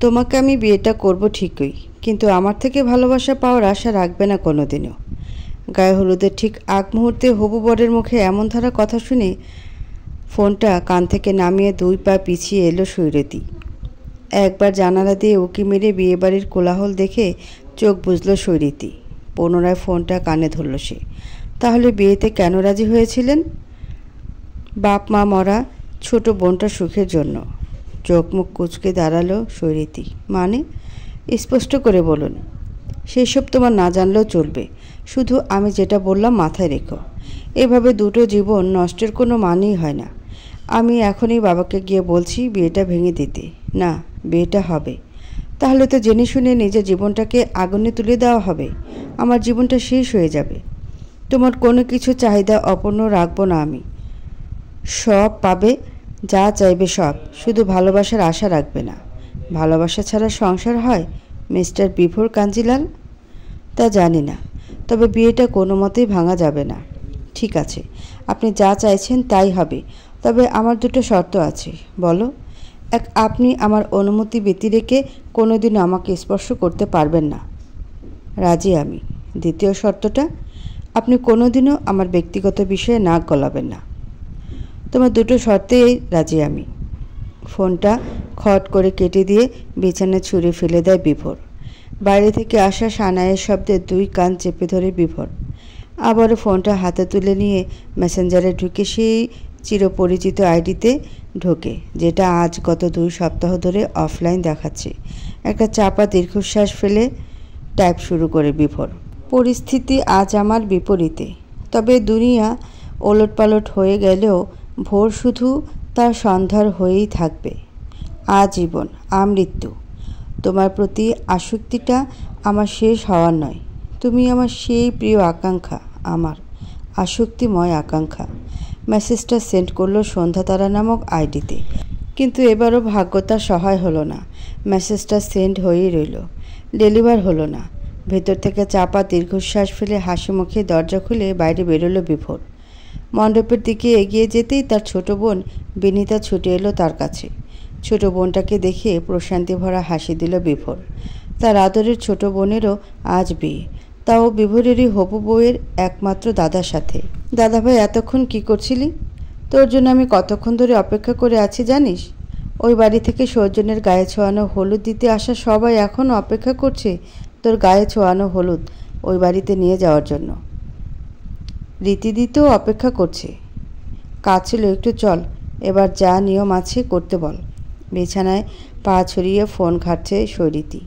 তোমাকে আমি বিয়েটা করব ঠিকই, কিন্তু আমার থেকে ভালোবাসা পাওয়ার আশা রাখবে না কোনোদিনও। গায়ে হলুদের ঠিক আগ মুহূর্তে হবু বরের মুখে এমন ধারা কথা শুনে ফোনটা কান থেকে নামিয়ে 2 পা পিছিয়ে এলো সৈরতী। একবার জানালা দিয়ে উঁকি মেরে বিয়েবাড়ির কোলাহল দেখে চোখ বুঝল সৈরতী। পুনরায় ফোনটা কানে ধরল সে। তাহলে বিয়েতে কেন রাজি হয়েছিলেন? বাপ মা মরা, ছোট বোনটা সুখের জন্য। চোখ মুখ কুঁচকে দাঁড়ালো সৈরতী। মানে? স্পষ্ট করে বলুন। সেসব তোমার না জানলেও চলবে, শুধু আমি যেটা বললাম মাথায় রেখো। এভাবে দুটো জীবন নষ্টের কোনো মানেই হয় না। আমি এখনই বাবাকে গিয়ে বলছি বিয়েটা ভেঙে দিতে। না, বিয়েটা হবে। তাহলে তো জেনে শুনে নিজের জীবনটাকে আগুনে তুলে দেওয়া হবে। আমার জীবনটা শেষ হয়ে যাবে। তোমার কোনো কিছু চাহিদা অপূর্ণ রাখবো না আমি। সব পাবে, যা চাইবে সব, শুধু ভালোবাসার আশা রাখবে না। ভালোবাসা ছাড়া সংসার হয় মিস্টার বিভোর কাঞ্জিলাল? তা জানি না, তবে বিয়েটা কোনো মতেই ভাঙা যাবে না। ঠিক আছে, আপনি যা চাইছেন তাই হবে, তবে আমার দুটো শর্ত আছে। বলো। এক, আপনি আমার অনুমতি ব্যতিরেকে কোনোদিনও আমাকে স্পর্শ করতে পারবেন না। রাজি আমি। দ্বিতীয় শর্তটা, আপনি কোনোদিনও আমার ব্যক্তিগত বিষয়ে নাক গলাবেন না। তোমার দুটো শর্তেই রাজি আমি। ফোনটা খট করে কেটে দিয়ে বিছানায় ছুঁড়ে ফেলে দেয় বিভোর। বাইরে থেকে আসা সানাইয়ের শব্দে 2 কান চেপে ধরে বিভোর। আবারও ফোনটা হাতে তুলে নিয়ে মেসেঞ্জারে ঢুকে সেই চিরপরিচিত আইডিতে ঢোকে, যেটা আজ গত 2 সপ্তাহ ধরে অফলাইন দেখাচ্ছে। একটা চাপা দীর্ঘশ্বাস ফেলে টাইপ শুরু করে বিভোর। পরিস্থিতি আজ আমার বিপরীতে, তবে দুনিয়া ওলটপালট হয়ে গেলেও ভোর শুধু তার সন্ধ্যার হয়েই থাকবে। আজীবন, আমৃত্যু। তোমার প্রতি আসক্তিটা আমার শেষ হওয়ার নয়। তুমি আমার সেই প্রিয় আকাঙ্ক্ষা, আমার আসক্তিময় আকাঙ্ক্ষা। মেসেজটা সেন্ড করলো সন্ধ্যাতারা নামক আইডিতে, কিন্তু এবারও ভাগ্য তার সহায় হলো না। মেসেজটা সেন্ড হয়েই রইল, ডেলিভার হলো না। ভেতর থেকে চাপা দীর্ঘশ্বাস ফেলে হাসি মুখে দরজা খুলে বাইরে বেরোলো বিভোর। মণ্ডপের দিকে এগিয়ে যেতেই তার ছোট বোন বিনীতা ছুটে এলো তার কাছে। ছোট বোনটাকে দেখে প্রশান্তি ভরা হাসি দিল বিভোর। তার আদরের ছোট বোনেরও আজ বিয়ে, তাও বিভোরেরই হবু বউয়ের একমাত্র দাদার সাথে। দাদাভাই, এতক্ষণ কি করছিলি? তোর জন্য আমি কতক্ষণ ধরে অপেক্ষা করে আছি জানিস? ওই বাড়ি থেকে সৌজন্যের গায়ে ছোঁয়ানো হলুদ দিতে আসা সবাই এখনও অপেক্ষা করছে তোর গায়ে ছোঁয়ানো হলুদ ওই বাড়িতে নিয়ে যাওয়ার জন্য। রীতিদিতেও অপেক্ষা করছে। কাজ ছিল একটু, চল এবার যা নিয়ম আছে করতে বল। বিছানায় পা ছড়িয়ে ফোন ঘাটছে সৈরতী।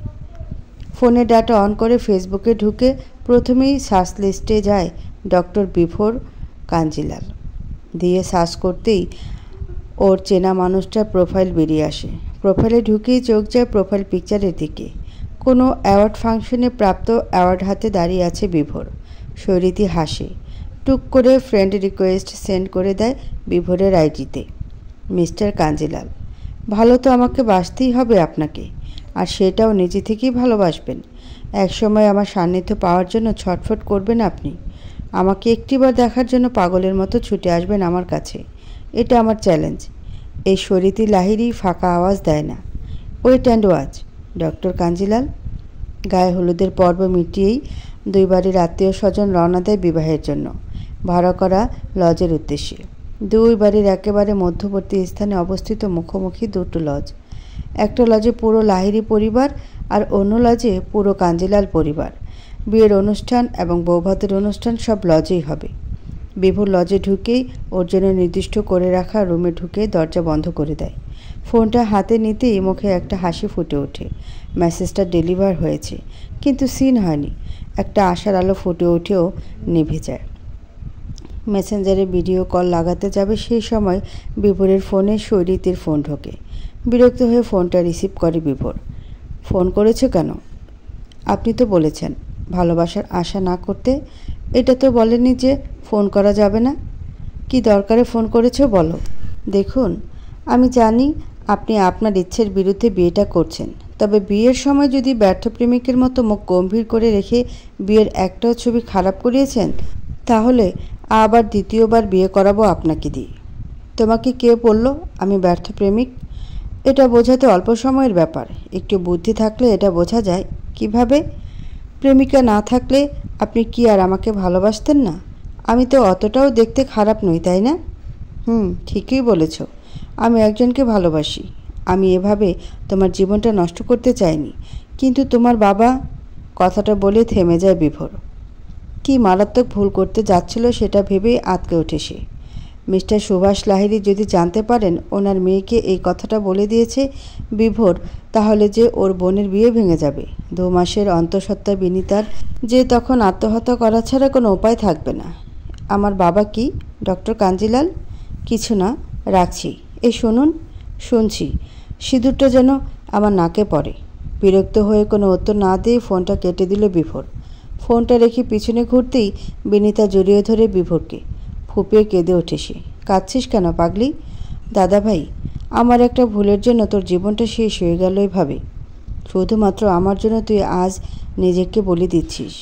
ফোনে ডাটা অন করে ফেসবুকে ঢুকে প্রথমেই সার্চ লিস্টে যায় ডক্টর বিভোর কাঞ্জিলাল। দিয়ে সার্চ করতেই ওর চেনা মানুষটার প্রোফাইল বেরিয়ে আসে। প্রোফাইলে ঢুকেই চোখ যায় প্রোফাইল পিকচারের দিকে। কোনো অ্যাওয়ার্ড ফাংশনে প্রাপ্ত অ্যাওয়ার্ড হাতে দাঁড়িয়ে আছে বিভোর। সৈরতী হাসে। টুক করে ফ্রেন্ড রিকোয়েস্ট সেন্ড করে দেয় বিভোরের আইডিতে। মিস্টার কাঞ্জিলাল, ভালো তো আমাকে বাসতেই হবে আপনাকে, আর সেটাও নিজে থেকেই ভালোবাসবেন। একসময় আমার সান্নিধ্য পাওয়ার জন্য ছটফট করবেন আপনি। আমাকে একটিবার দেখার জন্য পাগলের মতো ছুটে আসবেন আমার কাছে। এটা আমার চ্যালেঞ্জ। এই সৈরতী লাহিড়ী ফাঁকা আওয়াজ দেয় না। Wait and watch doctor Kanjilal. গায়ে হলুদের পর্ব মিটিয়েই 2 বাড়ির আত্মীয় স্বজন রওনা দেয় বিবাহের জন্য ভাড়া করা লজের উদ্দেশ্যে। 2 বাড়ির একেবারে মধ্যবর্তী স্থানে অবস্থিত মুখোমুখি 2টো লজ। একটা লজে পুরো লাহিড়ী পরিবার আর অন্য লজে পুরো কাঞ্জিলাল পরিবার। বিয়ের অনুষ্ঠান এবং বৌভাতের অনুষ্ঠান সব লজেই হবে। বিভোর লজে ঢুকেই ওর জন্য নির্দিষ্ট করে রাখা রুমে ঢুকে দরজা বন্ধ করে দেয়। ফোনটা হাতে নিতেই মুখে একটা হাসি ফুটে ওঠে। মেসেজটা ডেলিভার হয়েছে, কিন্তু সিন হয়নি। একটা আশার আলো ফুটে উঠেও নিভে যায়। মেসেঞ্জারে ভিডিও কল লাগাতে যাবে সেই সময় বিভোরের ফোনে সৈরতীর ফোন ঢোকে। বিরক্ত হয়ে ফোনটা রিসিভ করে বিভোর। ফোন করেছো কেন? আপনি তো বলেছেন ভালোবাসার আশা না করতে। এটা তো বলেনি যে ফোন করা যাবে না। কি দরকারে ফোন করেছো বলো। দেখুন, আমি জানি আপনি আপনার ইচ্ছের বিরুদ্ধে বিয়েটা করছেন, তবে বিয়ের সময় যদি ব্যর্থ প্রেমিকের মতো মুখ গম্ভীর করে রেখে বিয়ের একটাও ছবি খারাপ করিয়েছেন, তাহলে আবার দ্বিতীয়বার বিয়ে করাবো আপনাকে দিয়ে। তোমাকে কে বলল আমি ব্যর্থ প্রেমিক? এটা বোঝা তো অল্প সময়ের ব্যাপার। একটু বুদ্ধি থাকলে এটা বোঝা যায়। কিভাবে? প্রেমিকা না থাকলে আপনি কি আর আমাকে ভালোবাসতেন না? আমি তো অতটাও দেখতে খারাপ নই, তাই না? ঠিকই বলেছ। আমি একজনকে ভালোবাসি। আমি এভাবে তোমার জীবনটা নষ্ট করতে চাইনি। কিন্তু তোমার বাবা... কথাটা বলে থেমে যায় বিভোর। কি মারাত্মক ভুল করতে যাচ্ছিল সেটা ভেবেই আঁতকে ওঠে সে। মিস্টার সুভাষ লাহিড়ী যদি জানতে পারেন ওনার মেয়েকে এই কথাটা বলে দিয়েছে বিভোর, তাহলে যে ওর বোনের বিয়ে ভেঙে যাবে। 2 মাসের অন্তঃসত্ত্বা বিনীতার যে তখন আত্মহত্যা করা ছাড়া কোনো উপায় থাকবে না। আমার বাবা কি? ডক্টর কাঞ্জিলাল? কিছু না, রাখছি। এই শুনুন। শুনছি। সিঁদুরটা যেন আমার নাকে পড়ে। বিরক্ত হয়ে কোনো উত্তর না দিয়ে ফোনটা কেটে দিল বিভোর। ফোনটা রেখে পিছনে ঘুরতেই বিনীতা জড়িয়ে ধরে বিভোরকে। ফুপিয়ে কেঁদে ওঠে সে। কাঁদছিস কেন পাগলি? দাদা ভাই, আমার একটা ভুলের জন্য তোর জীবনটা শেষ হয়ে গেল এভাবে। শুধুমাত্র আমার জন্য তুই আজ নিজেকে বলে দিচ্ছিস।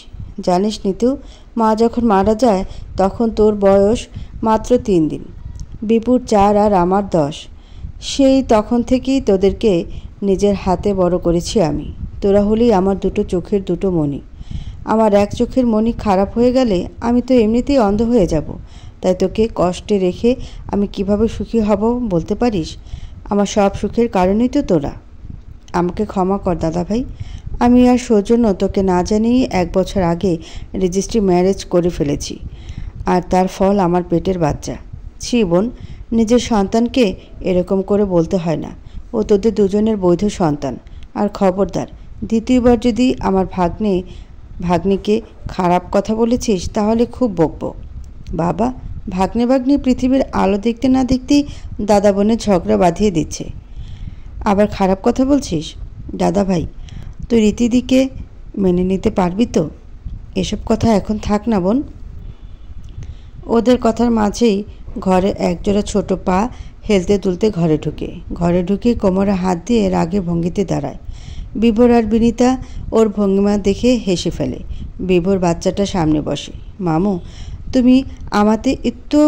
জানিস নিতু, মা যখন মারা যায় তখন তোর বয়স মাত্র 3 দিন। বিপুর 4 আর আমার 10। সেই তখন থেকেই তোদেরকে নিজের হাতে বড় করেছি আমি। তোরা হলি আমার 2 চোখের 2 মণি। আমার 1 চোখের মণি খারাপ হয়ে গেলে আমি তো এমনিতেই অন্ধ হয়ে যাব। তাই তোকে কষ্টে রেখে আমি কিভাবে সুখী হব বলতে পারিস? আমার সব সুখের কারণই তো তোরা। আমাকে ক্ষমা কর দাদা ভাই। আমি আর সৌজন্য তোকে না জানিয়ে 1 বছর আগে রেজিস্ট্রি ম্যারেজ করে ফেলেছি। আর তার ফল আমার পেটের বাচ্চা। ছি বোন, নিজের সন্তানকে এরকম করে বলতে হয় না। ও তোদের দুজনের বৈধ সন্তান। আর খবরদার, দ্বিতীয়বার যদি আমার ভাগ্নিকে খারাপ কথা বলেছিস তাহলে খুব বকবো। বাবা, ভাগ্নি পৃথিবীর আলো দেখতে না দেখতেই দাদা বোনের ঝগড়া বাঁধিয়ে দিচ্ছে। আবার খারাপ কথা বলছিস? দাদা ভাই, তুই রীতিদিকে মেনে নিতে পারবি তো? এসব কথা এখন থাক না বোন। ওদের কথার মাঝেই ঘরে একজোড়া ছোট পা হেলতে তুলতে ঘরে ঢুকে কোমরে হাত দিয়ে রাগে ভঙ্গিতে দাঁড়ায়। বিভোর আর বিনীতা ওর ভঙ্গিমা দেখে হেসে ফেলে। বিভোর বাচ্চাটা সামনে বসে। মামু, তুমি আমাতে একটু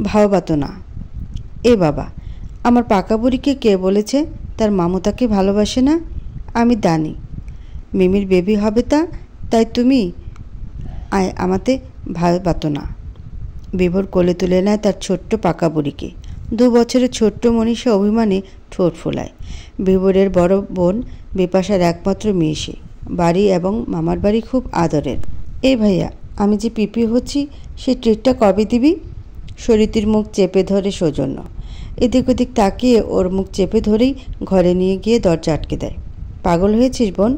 ভাবাতো না। এ বাবা, আমার পাকা বুড়িকে কে বলেছে তার মামু তাকে ভালোবাসে না? আমি জানি। মিমির বেবি হবে তাই তুমি আমাতে ভাবাতো না। বিভোর কোলে তুলে নেয় তার ছোট্ট পাকা বুড়িকে। 2 বছরের ছোট্ট মনীষা অভিমানে ঠোঁট ফোলায়। বিভোরের বড় বোন বিপাশার একমাত্র মেয়ে সে। বাড়ি এবং মামার বাড়ি খুব আদরের। এই ভাইয়া, আমি যে পিপি হচ্ছি সে ট্রিটটা কবে দিবি? সরিতির মুখ চেপে ধরে সৌজন্য। এদিক ওদিক তাকিয়ে ওর মুখ চেপে ধরেই ঘরে নিয়ে গিয়ে দরজা আটকে দেয়। পাগল হয়েছিস বোন?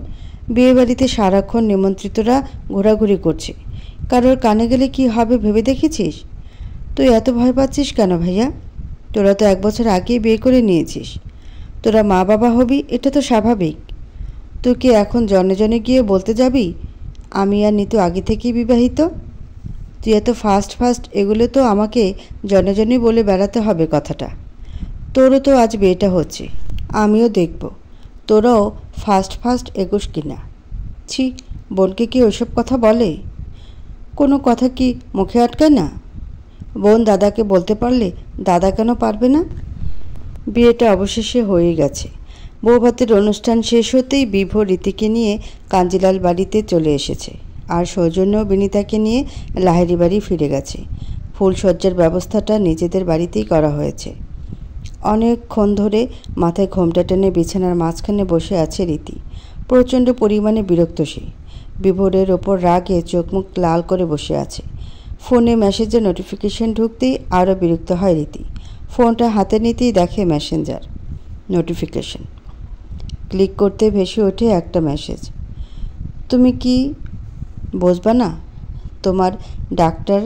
বিয়েবাড়িতে সারাক্ষণ নিমন্ত্রিতরা ঘোরাঘুরি করছে। কারোর কানে গেলে কি হবে ভেবে দেখেছিস? তুই এত ভয় পাচ্ছিস কেন ভাইয়া? তোরা তো 1 বছর আগেই বিয়ে করে নিয়েছিস। তোরা মা বাবা হবি, এটা তো স্বাভাবিক। তুই কি এখন জনে জনে গিয়ে বলতে যাবি আমি আর নিতু আগে থেকেই বিবাহিত? তুই এত ফাস্ট এগুলো তো আমাকে জনে জনে বলে বেড়াতে হবে কথাটা। তোরও তো আজ বিয়েটা হচ্ছে, আমিও দেখব তোরাও ফাস্ট এগোস কিনা। ছি, বোনকে কি ওইসব কথা বলে? কোনো কথা কি মুখে আটকায় না? বোন দাদাকে বলতে পারলে দাদা কেন পারবে না? বিয়েটা অবশেষে হয়ে গেছে। বৌভাতের অনুষ্ঠান শেষ হতেই বিভোর রীতিকে নিয়ে কাঞ্জিলাল বাড়িতে চলে এসেছে। আর সৌজন্য বিনীতাকে নিয়ে লাহিড়ী বাড়ি ফিরে গেছে। ফুলসজ্জার ব্যবস্থাটা নিজেদের বাড়িতেই করা হয়েছে। অনেকক্ষণ ধরে মাথায় ঘোমটা টেনে বিছানার মাঝখানে বসে আছে রীতি। প্রচণ্ড পরিমাণে বিরক্ত সে। বিভোরের ওপর রাগে চোখ মুখ লাল করে বসে আছে। ফোনে মেসেজের নোটিফিকেশন ঢুকতেই আরও বিরক্ত হয় রীতি। ফোনটা হাতে নিতেই দেখে মেসেঞ্জার নোটিফিকেশন। ক্লিক করতে ভেসে ওঠে একটা মেসেজ। তুমি কি বুঝবা না তোমার ডাক্তার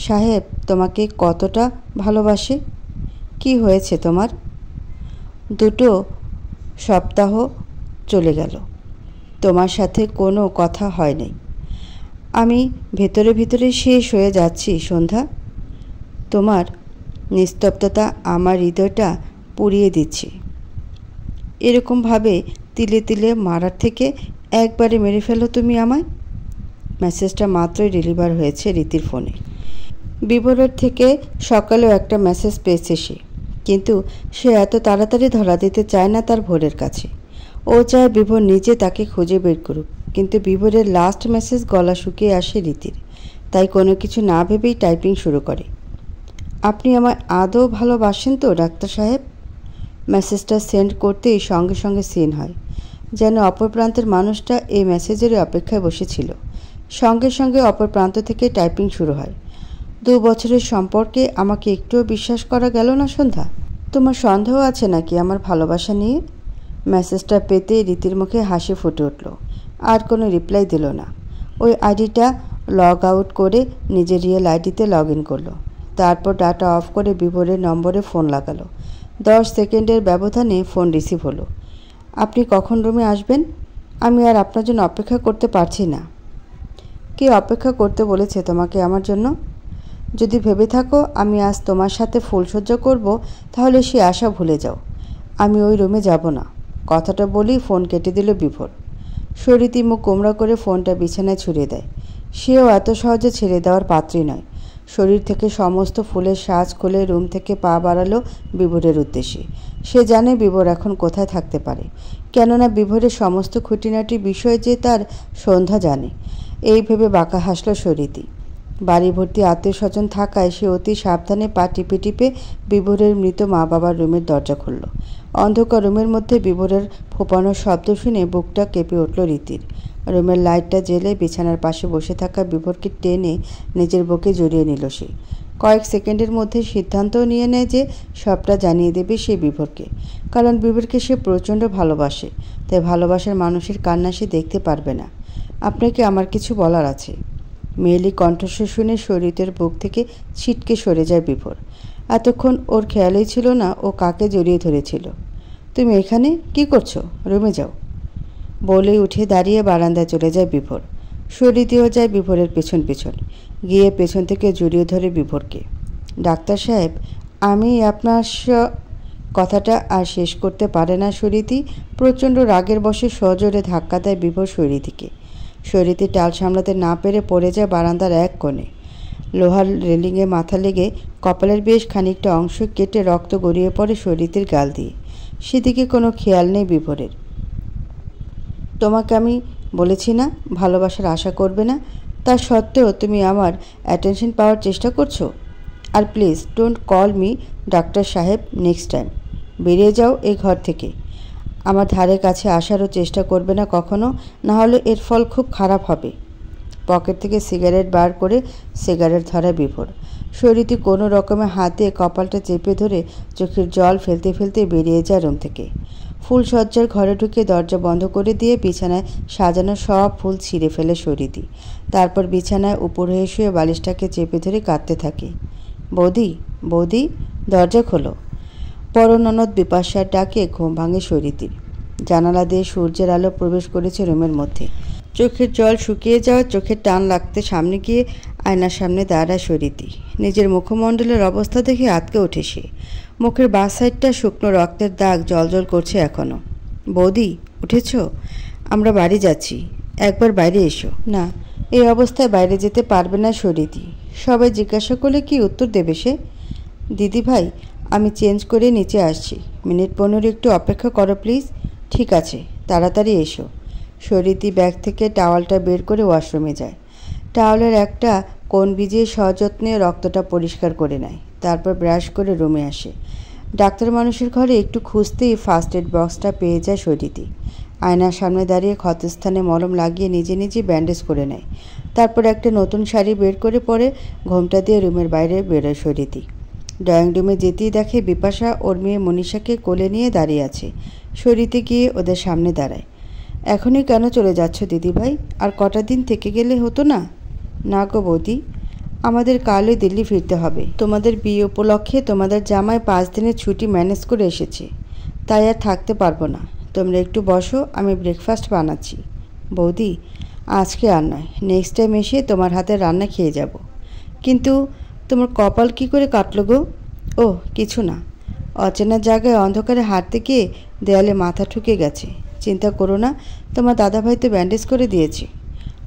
সাহেব তোমাকে কতটা ভালোবাসে? কি হয়েছে তোমার? 2 সপ্তাহ চলে গেল, তোমার সাথে কোনো কথা হয় নাই। আমি ভেতরে শেষ হয়ে যাচ্ছি সন্ধ্যা। তোমার নিস্তব্ধতা আমার হৃদয়টা পুড়িয়ে দিচ্ছে। এরকমভাবে তিলে তিলে মারার থেকে একবারে মেরে ফেলো তুমি আমায়। মেসেজটা মাত্রই ডেলিভার হয়েছে রীতির ফোনে। বিভোরের থেকে সকালেও একটা মেসেজ পেয়েছে সে। কিন্তু সে এত তাড়াতাড়ি ধরা দিতে চায় না তার ভোরের কাছে। ও চায় বিভোর নিজে তাকে খুঁজে বের করুক, কিন্তু বিভোরের লাস্ট মেসেজ গলা শুকিয়ে আসে রীতির। তাই কোনো কিছু না ভেবেই টাইপিং শুরু করে। আপনি আমায় আদৌ ভালোবাসেন তো ডাক্তার সাহেব? মেসেজটা সেন্ড করতেই সঙ্গে সঙ্গে সিন হয়, যেন অপর প্রান্তের মানুষটা এই মেসেজেরই অপেক্ষায় বসেছিল। সঙ্গে সঙ্গে অপর প্রান্ত থেকে টাইপিং শুরু হয়। 2 বছরের সম্পর্কে আমাকে একটুও বিশ্বাস করা গেল না সন্ধ্যা? তোমার সন্দেহ আছে নাকি আমার ভালোবাসা নিয়ে? মেসেজটা পেতে রীতির মুখে হাসি ফুটে উঠল। আর কোনো রিপ্লাই দিল না। ওই আইডিটা লগ আউট করে নিজের রিয়েল আইডিতে লগ ইন করলো। তারপর ডাটা অফ করে বিভোরের নম্বরে ফোন লাগালো। 10 সেকেন্ডের ব্যবধানে ফোন রিসিভ হলো। আপনি কখন রুমে আসবেন? আমি আর আপনার জন্য অপেক্ষা করতে পারছি না। কে অপেক্ষা করতে বলেছে তোমাকে আমার জন্য? যদি ভেবে থাকো আমি আজ তোমার সাথে ফুলসজ্জা করব, তাহলে সে আশা ভুলে যাও। আমি ওই রুমে যাব না। কথাটা বলেই ফোন কেটে দিল বিভোর। শরীতি মুখ কোমড়া করে ফোনটা বিছানায় ছুঁড়ে দেয়। সেও এত সহজে ছেড়ে দেওয়ার পাত্রী নয়। শরীর থেকে সমস্ত ফুলের সাজ খুলে রুম থেকে পা বাড়ালো বিভোরের উদ্দেশ্যে। সে জানে বিভোর এখন কোথায় থাকতে পারে, কেননা বিভোরের সমস্ত খুঁটিনাটি বিষয় যে তার সন্ধ্যা জানে। এই ভেবে বাঁকা হাসল শরীতি। বাড়ি ভর্তি আত্মীয় স্বজন থাকায় সে অতি সাবধানে পা টিপে টিপে বিভোরের মৃত মা বাবার রুমের দরজা খুলল। অন্ধকার রুমের মধ্যে বিভোরের ফোপানোর শব্দ শুনে বুকটা কেঁপে উঠল রীতির। রুমের লাইটটা জ্বেলে বিছানার পাশে বসে থাকা বিভোরকে টেনে নিজের বুকে জড়িয়ে নিল সে। কয়েক সেকেন্ডের মধ্যে সিদ্ধান্তও নিয়ে নেয় যে সবটা জানিয়ে দেবে সে বিভোরকে, কারণ বিভোরকে সে প্রচণ্ড ভালোবাসে। তাই ভালোবাসার মানুষের কান্না সে দেখতে পারবে না। আপনাকে আমার কিছু বলার আছে। মেয়েলি কণ্ঠস্বর শুনে শরীরের বুক থেকে ছিটকে সরে যায় বিভোর। এতক্ষণ ওর খেয়ালই ছিল না ও কাকে জড়িয়ে ধরেছিল। তুমি এখানে কি করছো? রুমে যাও বলেই উঠে দাঁড়িয়ে বারান্দায় চলে যায় বিভোর। শরীরও যায় বিভোরের পেছন পেছন, গিয়ে পেছন থেকে জড়িয়ে ধরে বিভোরকে। ডাক্তার সাহেব, আমি আপনার কথাটা আর শেষ করতে পারে না শরীতি। প্রচণ্ড রাগের বশে সজোরে ধাক্কা দেয় বিভোর শরীতিকে। শরীতি টাল সামলাতে না পেরে পড়ে যায় বারান্দার এক কোণে। লোহার রেলিংয়ে মাথা লেগে কপালের বেশ খানিকটা অংশ কেটে রক্ত গড়িয়ে পড়ে শরীতির গাল দিয়ে। সেদিকে কোনো খেয়াল নেই বিভোরের। তোমাকে আমি বলেছি না ভালোবাসার আশা করবে না, তা সত্ত্বেও তুমি আমার অ্যাটেনশন পাওয়ার চেষ্টা করছো। আর please don't call me doctor sahib next time. বেরিয়ে যাও এই ঘর থেকে। আমার ধারে কাছে আসারও চেষ্টা করবে না কখনো, না হলে এর ফল খুব খারাপ হবে। পকেট থেকে সিগারেট বার করে সিগারেট ধরা বিভোর। শরীরটি কোনো রকমে হাত দিয়ে কপালটা চেপে ধরে চোখের জল ফেলতে ফেলতে বেরিয়ে যায় রুম থেকে। ফুলসজ্জার ঘরে ঢুকে দরজা বন্ধ করে দিয়ে বিছানায় সাজানো সব ফুল ছিঁড়ে ফেলে শরীরটি। তারপর বিছানায় উপর হয়ে শুয়ে বালিশটাকে চেপে ধরে কাঁদতে থাকে। বৌদি, বৌদি, দরজা খোলো। বড় ননদ বিপাশার ডাকে ঘুম ভাঙে শরীরটির। জানালা দিয়ে সূর্যের আলো প্রবেশ করেছে রুমের মধ্যে। চোখের জল শুকিয়ে যাওয়া চোখের টান লাগতে সামনে গিয়ে আয়নার সামনে দাঁড়ায় শরীরটি। নিজের মুখমণ্ডলের অবস্থা দেখে আঁতকে ওঠে সে। মুখের বাঁ সাইডটা শুকনো রক্তের দাগ জলজল করছে এখনও। বৌদি, উঠেছ? আমরা বাড়ি যাচ্ছি, একবার বাইরে এসো। না, এই অবস্থায় বাইরে যেতে পারবে না শরীরটি। সবাই জিজ্ঞাসা করলে কি উত্তর দেবে সে? দিদি ভাই, আমি চেঞ্জ করে নিচে আসছি, মিনিট 15 একটু অপেক্ষা করো প্লিজ। ঠিক আছে, তাড়াতাড়ি এসো। শরীরটি ব্যাগ থেকে টাওয়ালটা বের করে ওয়াশরুমে যায়। টাওয়ালের একটা কোণ ভিজিয়ে সযত্নে রক্তটা পরিষ্কার করে নেয়। তারপর ব্রাশ করে রুমে আসে। ডাক্তার মানুষের ঘরে একটু খুঁজতেই ফার্স্ট এড বক্সটা পেয়ে যায় শরীরটি। আয়নার সামনে দাঁড়িয়ে ক্ষতস্থানে মলম লাগিয়ে নিজে নিজে ব্যান্ডেজ করে নেয়। তারপর একটা নতুন শাড়ি বের করে পরে ঘোমটা দিয়ে রুমের বাইরে বেরোয় শরীরটি। ড্রয়িং রুমে যেতেই দেখে বিপাশা ওর মেয়ে মনীষাকে কোলে নিয়ে দাঁড়িয়ে আছে। শরীরটি গিয়ে ওদের সামনে দাঁড়ায়। এখনই কেন চলে যাচ্ছ দিদিভাই? আর কটা দিন থেকে গেলে হতো না? না গো বৌদি, আমাদের কালই দিল্লি ফিরতে হবে। তোমাদের বিয়ে উপলক্ষে তোমাদের জামাই 5 দিনের ছুটি ম্যানেজ করে এসেছে, তাই আর থাকতে পারবো না। তোমরা একটু বসো, আমি ব্রেকফাস্ট বানাচ্ছি। বৌদি, আজকে আর নয়, নেক্সট টাইম এসে তোমার হাতের রান্না খেয়ে যাব। কিন্তু তোমার কপাল কি করে কাটলো গো? ও কিছু না, অচেনা জায়গায় অন্ধকারে হাঁটতে গিয়ে দেয়ালে মাথা ঠুকে গেছে। চিন্তা করো না, তোমার দাদাভাই তো ব্যান্ডেজ করে দিয়েছে।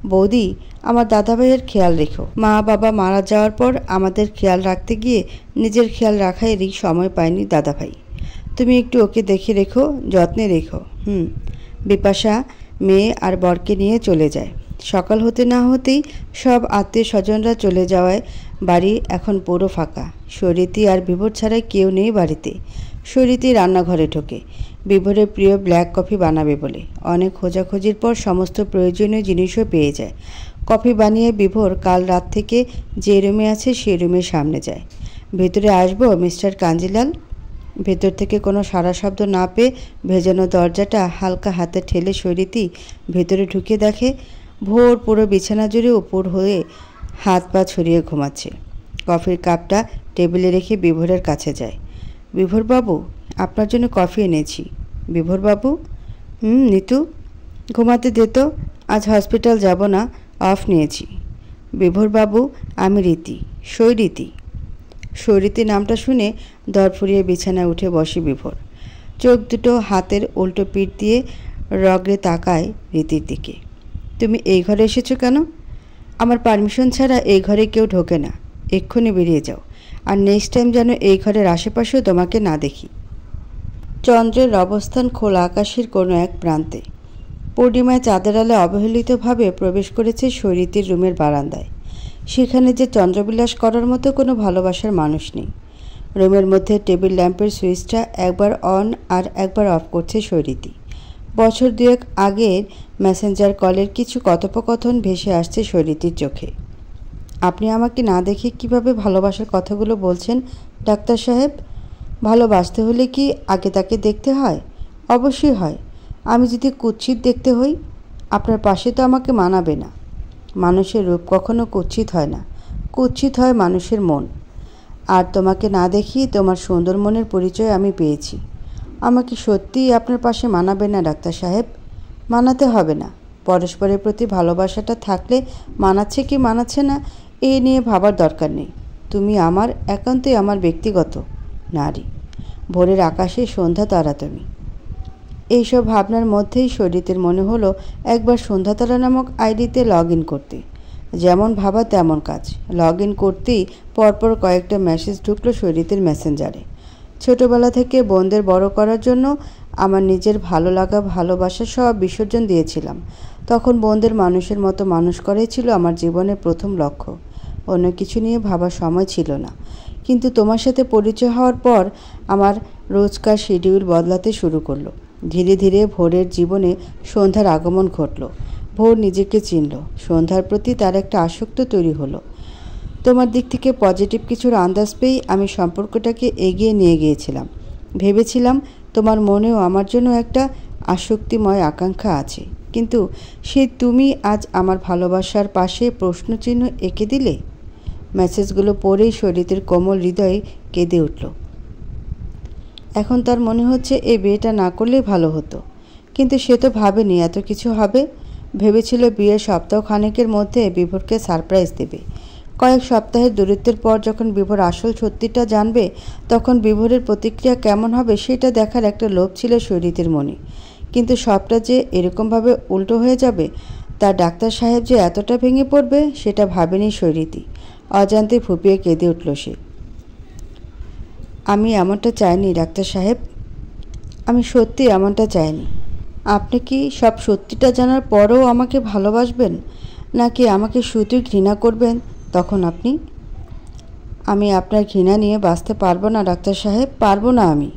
বৌদি, আমার দাদাভাইয়ের খেয়াল রেখো। মা বাবা মারা যাওয়ার পর আমাদের খেয়াল রাখতে গিয়ে নিজের খেয়াল রাখারই সময় পায়নি দাদাভাই। তুমি একটু ওকে দেখে রেখো, যত্নে রেখো। বিপাশা মেয়ে আর বরকে নিয়ে চলে যায়। সকাল হতে না হতেই সব আত্মীয় স্বজনরা চলে যাওয়ায় বাড়ি এখন পুরো ফাঁকা। শরীতি আর বিভোর ছাড়া কেউ নেই বাড়িতে। শরীতি রান্নাঘরে ঢোকে বিভোরের প্রিয় ব্ল্যাক কফি বানাবে বলে। অনেক খোঁজাখুঁজির পর সমস্ত প্রয়োজনীয় জিনিসও পেয়ে যায়। কফি বানিয়ে বিভোর কাল রাত থেকে যে রুমে আছে সেই রুমের সামনে যায়। ভেতরে আসবো মিস্টার কাঞ্জিলাল? ভেতর থেকে কোনো সাড়া শব্দ না পেয়ে ভেজানো দরজাটা হালকা হাতে ঠেলে শরীতি ভেতরে ঢুকে দেখে ভোর পুরো বিছানা জুড়ে উপর হয়ে হাত পা ছড়িয়ে ঘুমাচ্ছে। কফির কাপটা টেবিলে রেখে বিভোরের কাছে যায়। বিভোরবাবু, আপনার জন্য কফি এনেছি। বিভোরবাবু? নিতু, ঘুমাতে দে তো, আজ হসপিটাল যাব না, অফ নিয়েছি। বিভোরবাবু, আমি রীতি, সৈরীতি। সৈরীতি নামটা শুনে দর ফুরিয়ে বিছানায় উঠে বসে বিভোর। চোখ দুটো হাতের উল্টো পিঠ দিয়ে রগড়ে তাকায় রীতির দিকে। তুমি এই ঘরে এসেছো কেন? আমার পারমিশন ছাড়া এই ঘরে কেউ ঢোকে না। এক্ষুনি বেরিয়ে যাও, আর নেক্সট টাইম যেন এই ঘরের আশেপাশেও তোমাকে না দেখি। চন্দ্রের অবস্থান খোলা আকাশের কোনো এক প্রান্তে। পূর্ণিমায় চাঁদের আলো অবহেলিতভাবে প্রবেশ করেছে শৈরীতির রুমের বারান্দায়। সেখানে যে চন্দ্রবিলাস করার মতো কোনো ভালোবাসার মানুষ নেই। রুমের মধ্যে টেবিল ল্যাম্পের সুইচটা একবার অন আর একবার অফ করছে শৈরীতি। বছর দুয়েক আগের মেসেঞ্জার কলের কিছু কথোপকথন ভেসে আসছে শৈরীতির চোখে। আপনি আমাকে না দেখে কিভাবে ভালোবাসার কথাগুলো বলছেন ডাক্তার সাহেব? ভালোবাসতে হলে কি আগে তাকে দেখতে হয়? অবশ্যই হয়। আমি যদি কুৎসিত দেখতে হই, আপনার পাশে তো আমাকে মানাবে না। মানুষের রূপ কখনো কুৎসিত হয় না, কুৎসিত হয় মানুষের মন। আর তোমাকে না দেখেই তোমার সুন্দর মনের পরিচয় আমি পেয়েছি। আমাকে সত্যিই আপনার পাশে মানাবে না ডাক্তার সাহেব? মানাতে হবে না। পরস্পরের প্রতি ভালোবাসাটা থাকলে মানাচ্ছে কি মানাচ্ছে না এ নিয়ে ভাবার দরকার নেই। তুমি আমার, একান্তই আমার ব্যক্তিগত নারী। ভোরের আকাশে সন্ধ্যা তারা তুমি। এইসব ভাবনার মধ্যেই শরীরের মনে হলো একবার সন্ধ্যাতারা নামক আইডিতে লগ ইন করতে। যেমন ভাবা তেমন কাজ। লগ ইন করতেই পরপর কয়েকটা মেসেজ ঢুকলো শরীরের মেসেঞ্জারে। ছোটবেলা থেকে বোনদের বড় করার জন্য আমার নিজের ভালো লাগা ভালোবাসা সব বিসর্জন দিয়েছিলাম। তখন বোনদের মানুষের মতো মানুষ করাই ছিল আমার জীবনের প্রথম লক্ষ্য। অন্য কিছু নিয়ে ভাবার সময় ছিল না। কিন্তু তোমার সাথে পরিচয় হওয়ার পর আমার রোজকার শিডিউল বদলাতে শুরু করলো। ধীরে ধীরে ভোরের জীবনে সন্ধ্যার আগমন ঘটল। ভোর নিজেকে চিনল। সন্ধ্যার প্রতি তার একটা আসক্ত তৈরি হলো। তোমার দিক থেকে পজিটিভ কিছুর আন্দাজ পেয়েই আমি সম্পর্কটাকে এগিয়ে নিয়ে গিয়েছিলাম। ভেবেছিলাম তোমার মনেও আমার জন্য একটা আসক্তিময় আকাঙ্ক্ষা আছে, কিন্তু সে তুমি আজ আমার ভালোবাসার পাশে প্রশ্নচিহ্ন এঁকে দিলে। মেসেজগুলো পড়েই শরীরের কোমল হৃদয়ে কেঁদে উঠল। এখন তার মনে হচ্ছে এই বিয়েটা না করলেই ভালো হতো, কিন্তু সে তো ভাবেনি এত কিছু হবে। ভেবেছিল বিয়ের সপ্তাহখানেকের মধ্যে বিভোরকে সারপ্রাইজ দেবে। কয়েক সপ্তাহের দূরত্বের পর যখন বিভোর আসল সত্যিটা জানবে, তখন বিভোরের প্রতিক্রিয়া কেমন হবে সেটা দেখার একটা লোভ ছিল শরীরের মনে। কিন্তু সবটা যে এরকমভাবে উল্টো হয়ে যাবে, তার ডাক্তার সাহেব যে এতটা ভেঙে পড়বে সেটা ভাবেনি শরীরী। অজান্তে ফুপিয়ে কেঁদে উঠল সে। আমি এমনটা চাইনি ডাক্তার সাহেব, আমি সত্যি এমনটা চাইনি। আপনি কি সব সত্যিটা জানার পরেও আমাকে ভালোবাসবেন, নাকি আমাকে শুধুই ঘৃণা করবেন? তখন আপনি? আমি আপনার ঘৃণা নিয়ে বাঁচতে পারবো না ডাক্তার সাহেব, পারবো না আমি।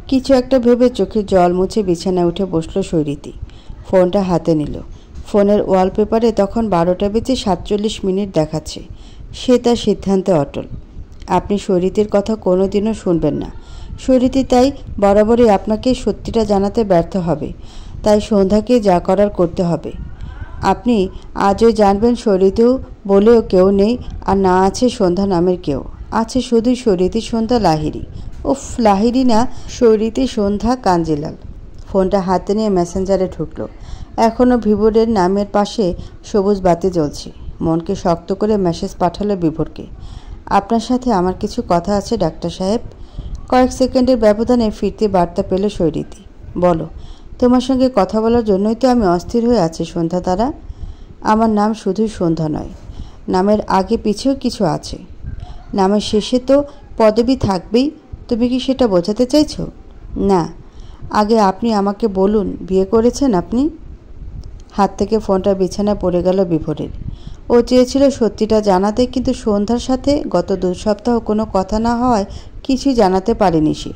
কিছু একটা ভেবে চোখে জল মুছে বিছানায় উঠে বসলো শৈরীতি। ফোনটা হাতে নিল। ফোনের ওয়ালপেপারে তখন 12:47 দেখাচ্ছে। সে তার সিদ্ধান্তে অটল। আপনি শরীরের কথা কোনো দিনও শুনবেন না। শরীরী তাই বরাবরই আপনাকে সত্যিটা জানাতে ব্যর্থ হবে। তাই সন্ধ্যাকে যা করার করতে হবে। আপনি আজও জানবেন শরীরেও বলেও কেউ নেই, আর না আছে সন্ধ্যা নামের কেউ। আছে শুধুই শরীরী সন্ধ্যা লাহিড়ী। উফ, লাহিড়ী না, শরীরী সন্ধ্যা কাঞ্জিলাল। ফোনটা হাতে নিয়ে মেসেঞ্জারে ঢুকলো। এখনও বিভোরের নামের পাশে সবুজ বাতি জ্বলছে। মনকে শক্ত করে মেসেজ পাঠালো বিভোরকে। আপনার সাথে আমার কিছু কথা আছে ডাক্তার সাহেব। কয়েক সেকেন্ডের ব্যবধানে ফিরতি বার্তা পেল শৈরীতি। বলো। তোমার সঙ্গে কথা বলার জন্যই তো আমি অস্থির হয়ে আছি সন্ধ্যা তারা। আমার নাম শুধুই সন্ধ্যা নয়, নামের আগে পিছেও কিছু আছে। নামের শেষে তো পদবি থাকবেই। তুমি কি সেটা বোঝাতে চাইছো? না, আগে আপনি আমাকে বলুন, বিয়ে করেছেন আপনি? হাত থেকে ফোনটা বিছানায় পড়ে গেল বিভোরের। ও চেয়েছিল সত্যিটা জানাতে, কিন্তু সন্ধ্যার সাথে গত 2 সপ্তাহ কোনো কথা না হওয়ায় কিছুই জানাতে পারেনি সে।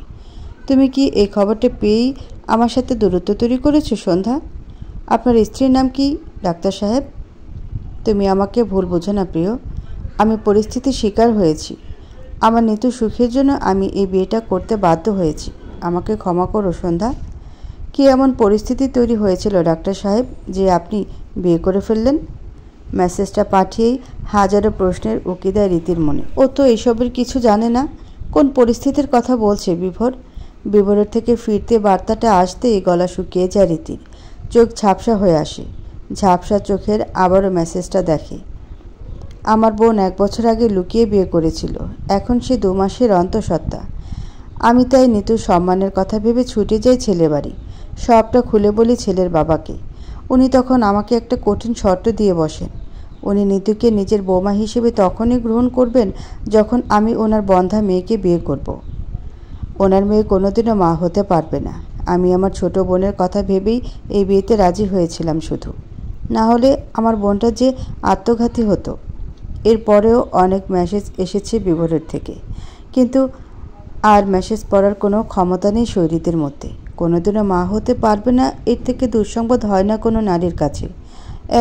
তুমি কি এই খবরটা পেয়েই আমার সাথে দূরত্ব তৈরি করেছো সন্ধ্যা? আপনার স্ত্রীর নাম কি ডাক্তার সাহেব? তুমি আমাকে ভুল বোঝো না প্রিয়। আমি পরিস্থিতির শিকার হয়েছি। আমার নিতু সুখের জন্য আমি এই বিয়েটা করতে বাধ্য হয়েছি। আমাকে ক্ষমা করো সন্ধ্যা। কি এমন পরিস্থিতি তৈরি হয়েছিল ডাক্তার সাহেব যে আপনি বিয়ে করে ফেললেন? মেসেজটা পাঠিয়েই হাজারো প্রশ্নের উকি দেয় রীতির মনে। ও তো এসবের কিছু জানে না। কোন পরিস্থিতির কথা বলছে বিভোর? বিভোরের থেকে ফিরতে বার্তাটা আসতেই গলা শুকিয়ে যায় রীতির। চোখ ঝাপসা হয়ে আসে। ঝাপসা চোখের আবারও মেসেজটা দেখে। আমার বোন 1 বছর আগে লুকিয়ে বিয়ে করেছিল। এখন সে 2 মাসের অন্তঃসত্ত্বা। আমি তাই নিতুর সম্মানের কথা ভেবে ছুটে যাই ছেলে বাড়ি। সবটা খুলে বলি ছেলের বাবাকে। উনি তখন আমাকে একটা কঠিন শর্ত দিয়ে বসেন। উনি নিতুকে নিজের বৌমা হিসেবে তখনই গ্রহণ করবেন যখন আমি ওনার বন্ধা মেয়েকে বিয়ে করব। ওনার মেয়ে কোনোদিনও মা হতে পারবে না। আমি আমার ছোট বোনের কথা ভেবেই এই বিয়েতে রাজি হয়েছিলাম শুধু। না হলে আমার বোনটা যে আত্মঘাতী হতো। এরপরেও অনেক মেসেজ এসেছে বিভোরের থেকে, কিন্তু আর মেসেজ পড়ার কোনো ক্ষমতা নেই শৈরীদের মধ্যে। কোনোদিনও মা হতে পারবে না, এর থেকে দুঃসংবাদ হয় না কোনো নারীর কাছে।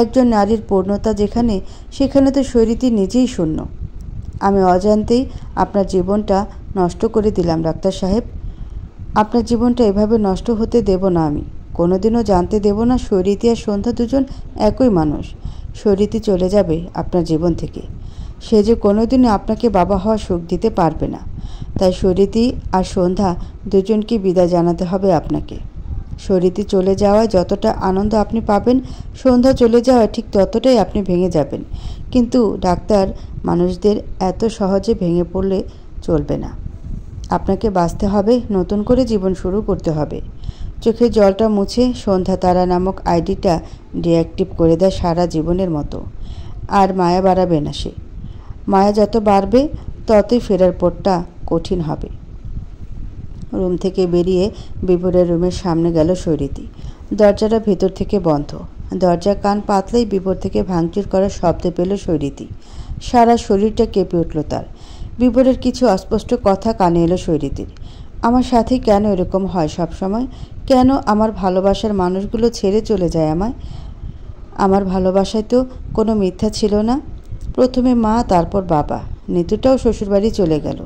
একজন নারীর পূর্ণতা যেখানে, সেখানে তো শৈরীতি নিজেই শূন্য। আমি অজান্তেই আপনার জীবনটা নষ্ট করে দিলাম ডাক্তার সাহেব। আপনার জীবনটা এভাবে নষ্ট হতে দেব না আমি। কোনোদিনও জানতে দেব না শৈরীতি আর সন্ধ্যা দুজন একই মানুষ। শৈরীতি চলে যাবে আপনার জীবন থেকে। সে যে কোনোদিনও আপনাকে বাবা হওয়ার সুখ দিতে পারবে না। তাই শৈরীতি আর সন্ধ্যা দুজনকে বিদায় জানাতে হবে আপনাকে। শৈরীতি চলে যাওয়ায় যতটা আনন্দ আপনি পাবেন, সন্ধ্যা চলে যাওয়ায় ঠিক ততটাই আপনি ভেঙে যাবেন। কিন্তু ডাক্তার, মানুষদের এত সহজে ভেঙে পড়লে চলবে না। আপনাকে বাঁচতে হবে, নতুন করে জীবন শুরু করতে হবে। চোখের জলটা মুছে সন্ধ্যা তারা নামক আইডিটা ডিঅ্যাক্টিভ করে দেয় সারা জীবনের মতো। আর মায়া বাড়াবে না সে। মায়া যত বাড়বে ততই ফেরার পথটা কঠিন হবে। রুম থেকে বেরিয়ে বিভোরের রুমের সামনে গেল শৈরীতি। দরজাটা ভেতর থেকে বন্ধ। দরজার কান পাতলেই বিভোর থেকে ভাঙচুর করার শব্দ পেল শৈরীতি। সারা শরীরটা কেঁপে উঠল তার। বিভোরের কিছু অস্পষ্ট কথা কানে এলো শৈরীতির। আমার সাথে কেন এরকম হয় সব সময়? কেন আমার ভালোবাসার মানুষগুলো ছেড়ে চলে যায় আমায়? আমার ভালোবাসায় তো কোনো মিথ্যা ছিল না। প্রথমে মা, তারপর বাবা। নিতুটাও শ্বশুরবাড়ি চলে গেল।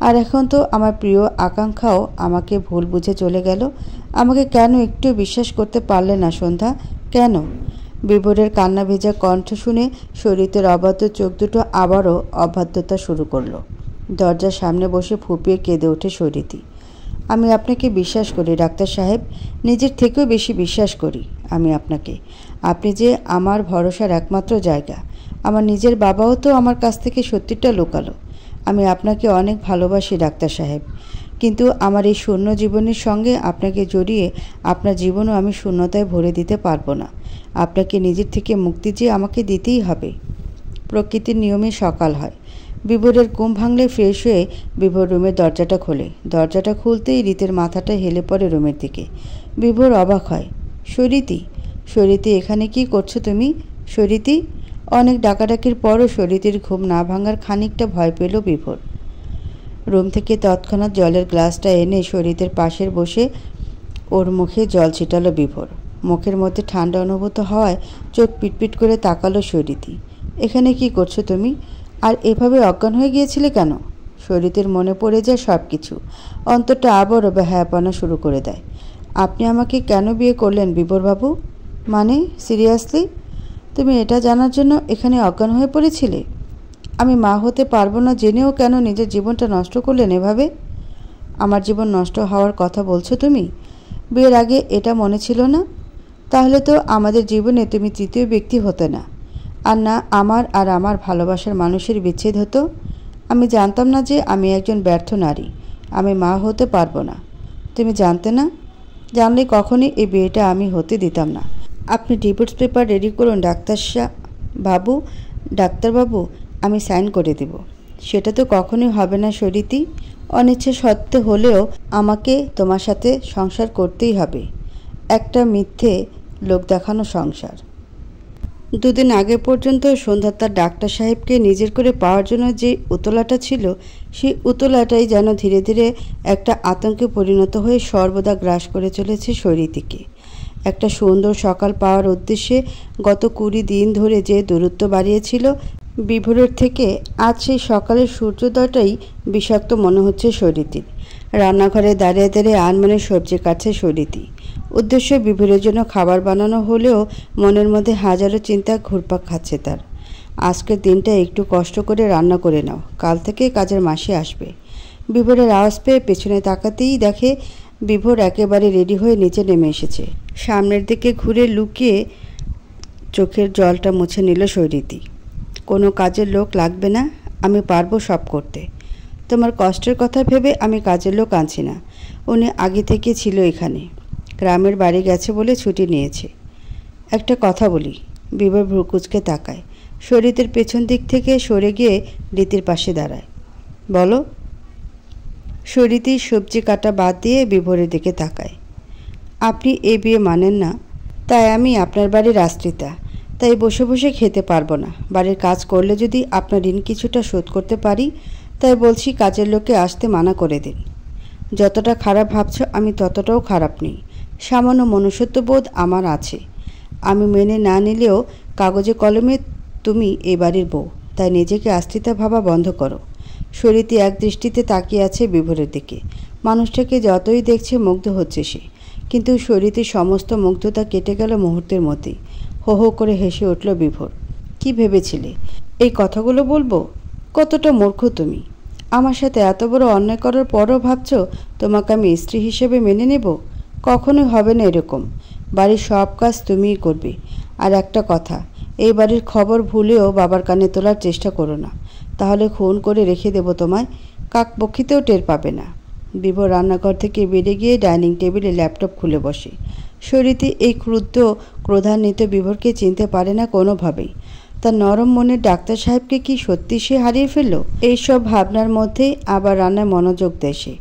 আর এখন তো আমার প্রিয় আকাঙ্ক্ষাও আমাকে ভুল বুঝে চলে গেল। আমাকে কেন একটু বিশ্বাস করতে পারলে না সন্ধ্যা? কেন? বিভোরের কান্না ভেজা কণ্ঠ শুনে শরীরের অবাধ্য চোখ দুটো আবারও অবাধ্যতা শুরু করলো। দরজার সামনে বসে ফুঁপিয়ে কেঁদে ওঠে শৈরীতি। আমি আপনাকে বিশ্বাস করি ডাক্তার সাহেব, নিজের থেকেও বেশি বিশ্বাস করি আমি আপনাকে। আপনি যে আমার ভরসার একমাত্র জায়গা। আমার নিজের বাবাও তো আমার কাছ থেকে সত্যিটা লুকালো। আমি আপনাকে অনেক ভালোবাসি ডাক্তার সাহেব, কিন্তু আমার এই শূন্য জীবনের সঙ্গে আপনাকে জড়িয়ে আপনার জীবনও আমি শূন্যতায় ভরে দিতে পারবো না। আপনাকে নিজের থেকে মুক্তি যে আমাকে দিতেই হবে। প্রকৃতির নিয়মে সকাল হয়। বিভোরের ঘুম ভাঙলে ফ্রেশ হয়ে বিভোর রুমের দরজাটা খোলে। দরজাটা খুলতেই রীতের মাথাটা হেলে পড়ে রুমের দিকে। বিভোর অবাক হয়। শৈরীতি, শৈরীতি, এখানে কি করছো তুমি? শৈরীতি। অনেক ডাকাডাকির পরও শৈরীতির ঘুম না ভাঙার খানিকটা ভয় পেল বিভোর। রুম থেকে তৎক্ষণাৎ জলের গ্লাসটা এনে শৈরীতের পাশের বসে ওর মুখে জল ছিটালো বিভোর। মুখের মধ্যে ঠান্ডা অনুভূত হওয়ায় চোখ পিটপিট করে তাকালো শৈরীতি। এখানে কি করছো তুমি? আর এভাবে অজ্ঞান হয়ে গিয়েছিলে কেন? শৈরীতের মনে পড়ে যায় সব কিছু। অন্তরটা আবারও বেহায়াপনা শুরু করে দেয়। আপনি আমাকে কেন বিয়ে করলেন বিভোরবাবু? মানে সিরিয়াসলি? তুমি এটা জানার জন্য এখানে অজ্ঞান হয়ে পড়েছিলে? আমি মা হতে পারবো না জেনেও কেন নিজের জীবনটা নষ্ট করলেন এভাবে? আমার জীবন নষ্ট হওয়ার কথা বলছো তুমি? বিয়ের আগে এটা মনে ছিল না? তাহলে তো আমাদের জীবনে তুমি তৃতীয় ব্যক্তি হতে না। আর না আমার আর আমার ভালোবাসার মানুষের বিচ্ছেদ হতো। আমি জানতাম না যে আমি একজন ব্যর্থ নারী। আমি মা হতে পারবো না। তুমি জানতে না? জানলে কখনই এই বিয়েটা আমি হতে দিতাম না। আপনি ডিভোর্স পেপার রেডি করুন ডাক্তার বাবু, ডাক্তারবাবু, আমি সাইন করে দেব। সেটা তো কখনোই হবে না শরীতি। অনিচ্ছা সত্ত্বে হলেও আমাকে তোমার সাথে সংসার করতেই হবে। একটা মিথ্যে লোক দেখানো সংসার। দুদিন আগে পর্যন্ত সন্ধ্যা তার ডাক্তার সাহেবকে নিজের করে পাওয়ার জন্য যে উতলাটা ছিল, সেই উতলাটাই যেন ধীরে ধীরে একটা আতঙ্কে পরিণত হয়ে সর্বদা গ্রাস করে চলেছে শরীতিকে। একটা সুন্দর সকাল পাওয়ার উদ্দেশ্যে গত 20 দিন ধরে যে দূরত্ব বাড়িয়েছিল বিভোরের থেকে, আজ সেই সকালের সূর্যোদয়টাই বিষাক্ত মনে হচ্ছে শরীতির। রান্নাঘরে দাঁড়িয়ে দাঁড়িয়ে আনমনে সবজি কাটছে শরীতি। উদ্দেশ্য বিভোরের জন্য খাবার বানানো হলেও মনের মধ্যে হাজারো চিন্তা ঘুরপাক খাচ্ছে তার। আজকের দিনটা একটু কষ্ট করে রান্না করে নাও, কাল থেকে কাজের মাসি আসবে। বিভোরের আওয়াজ পেয়ে পেছনে তাকাতেই দেখে বিভোর একেবারে রেডি হয়ে নিচে নেমে এসেছে। সামনের দিকে ঘুরে লুকিয়ে চোখের জলটা মুছে নিল শরীতি। কোনো কাজের লোক লাগবে না, আমি পারবো সব করতে। তোমার কষ্টের কথা ভেবে আমি কাজের লোক আনছি না। উনি আগে থেকে ছিল এখানে, গ্রামের বাড়ি গেছে বলে ছুটি নিয়েছে। একটা কথা বলি। বিভোর ভ্রুকুচকে তাকায়। শরীতের পেছন দিক থেকে সরে গিয়ে রীতির পাশে দাঁড়ায়। বলো। শরীতি সবজি কাটা বাদ দিয়ে বিভোরের দিকে তাকায়। আপনি এই বিয়ে মানেন না, তাই আমি আপনার বাড়ির আশ্রিতা, তাই বসে বসে খেতে পারবো না। বাড়ির কাজ করলে যদি আপনার ঋণ কিছুটা শোধ করতে পারি, তাই বলছি কাজের লোককে আসতে মানা করে দিন। যতটা খারাপ ভাবছো আমি ততটাও খারাপ নেই। সামান্য মনুষ্যত্ববোধ আমার আছে। আমি মেনে না নিলেও কাগজে কলমে তুমি এই বাড়ির বউ, তাই নিজেকে আশ্রিতা ভাবা বন্ধ করো। শরীতি এক দৃষ্টিতে তাকিয়ে আছে বিভোরের দিকে। মানুষটাকে যতই দেখছে মুগ্ধ হচ্ছে সে, কিন্তু শরীতির সমস্ত মুগ্ধতা কেটে গেল মুহূর্তের মধ্যেই। হো হো করে হেসে উঠল বিভোর। কি ভেবেছিলে এই কথাগুলো বলবো? কতটা মূর্খ তুমি! আমার সাথে এত বড় অন্যায় করার পরও ভাবছো তোমাকে আমি স্ত্রী হিসেবে মেনে নেব? কখনোই হবে না এরকম। বাড়ির সব কাজ তুমিই করবে। আর একটা কথা, এই বাড়ির খবর ভুলেও বাবার কানে তোলার চেষ্টা করো না, তাহলে খুন করে রেখে দেব তোমায়, কাকপক্ষিতেও টের পাবে না। বিভোর রান্নাঘর থেকে বেরিয়ে গিয়ে ডাইনিং টেবিলে ল্যাপটপ খুলে বসে। শরীতি এই ক্রুদ্ধ ক্রোধান্বিত বিভোরকে চিনতে পারে না কোনোভাবেই। তার নরম মনের ডাক্তার সাহেবকে কি সত্যি সে হারিয়ে ফেলল? এইসব ভাবনার মধ্যেই আবার রান্নায় মনোযোগ দেয় সে।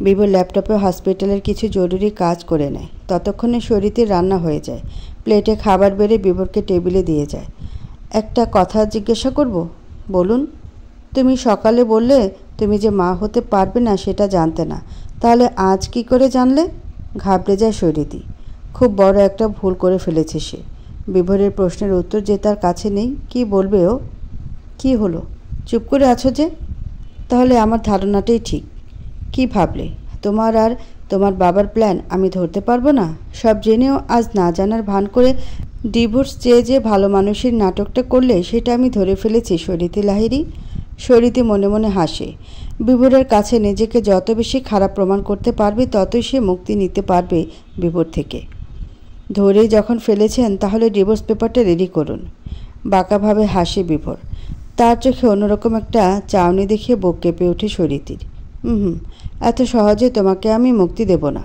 বিভোর ল্যাপটপে হসপিটালের কিছু জরুরি কাজ করে নেয়। ততক্ষণে শরীতির রান্না হয়ে যায়। প্লেটে খাবার বেড়ে বিভোরকে টেবিলে দিয়ে যায়। একটা কথা জিজ্ঞাসা করব? বলুন। তুমি সকালে বললে তুমি যে মা হতে পারবে না সেটা জানতে না, তাহলে আজ কি করে জানলে? ঘাবড়ে যায় শরীতি। খুব বড় একটা ভুল করে ফেলেছে সে। বিভোরের প্রশ্নের উত্তর যে তার কাছে নেই, কি বলবে ও? কি হলো, চুপ করে আছো যে? তাহলে আমার ধারণাটাই ঠিক। কি ভাবলে? তোমার আর তোমার বাবার প্ল্যান আমি ধরতে পারবো না? সব জেনেও আজ না জানার ভান করে ডিভোর্স চেয়ে যে ভালো মানুষের নাটকটা করলে সেটা আমি ধরে ফেলেছি শরীতি লাহিড়ী। শরীতি মনে মনে হাসে। বিভোরের কাছে নিজেকে যত বেশি খারাপ প্রমাণ করতে পারবে ততই সে মুক্তি নিতে পারবে বিভোর থেকে। ধরেই যখন ফেলেছেন তাহলে ডিভোর্স পেপারটা রেডি করুন। বাঁকাভাবে হাসে বিভোর। তার চোখে অন্যরকম একটা চাউনি দেখিয়ে বুক কেঁপে ওঠে শরীতির। এত সহজে তোমাকে আমি মুক্তি দেব না।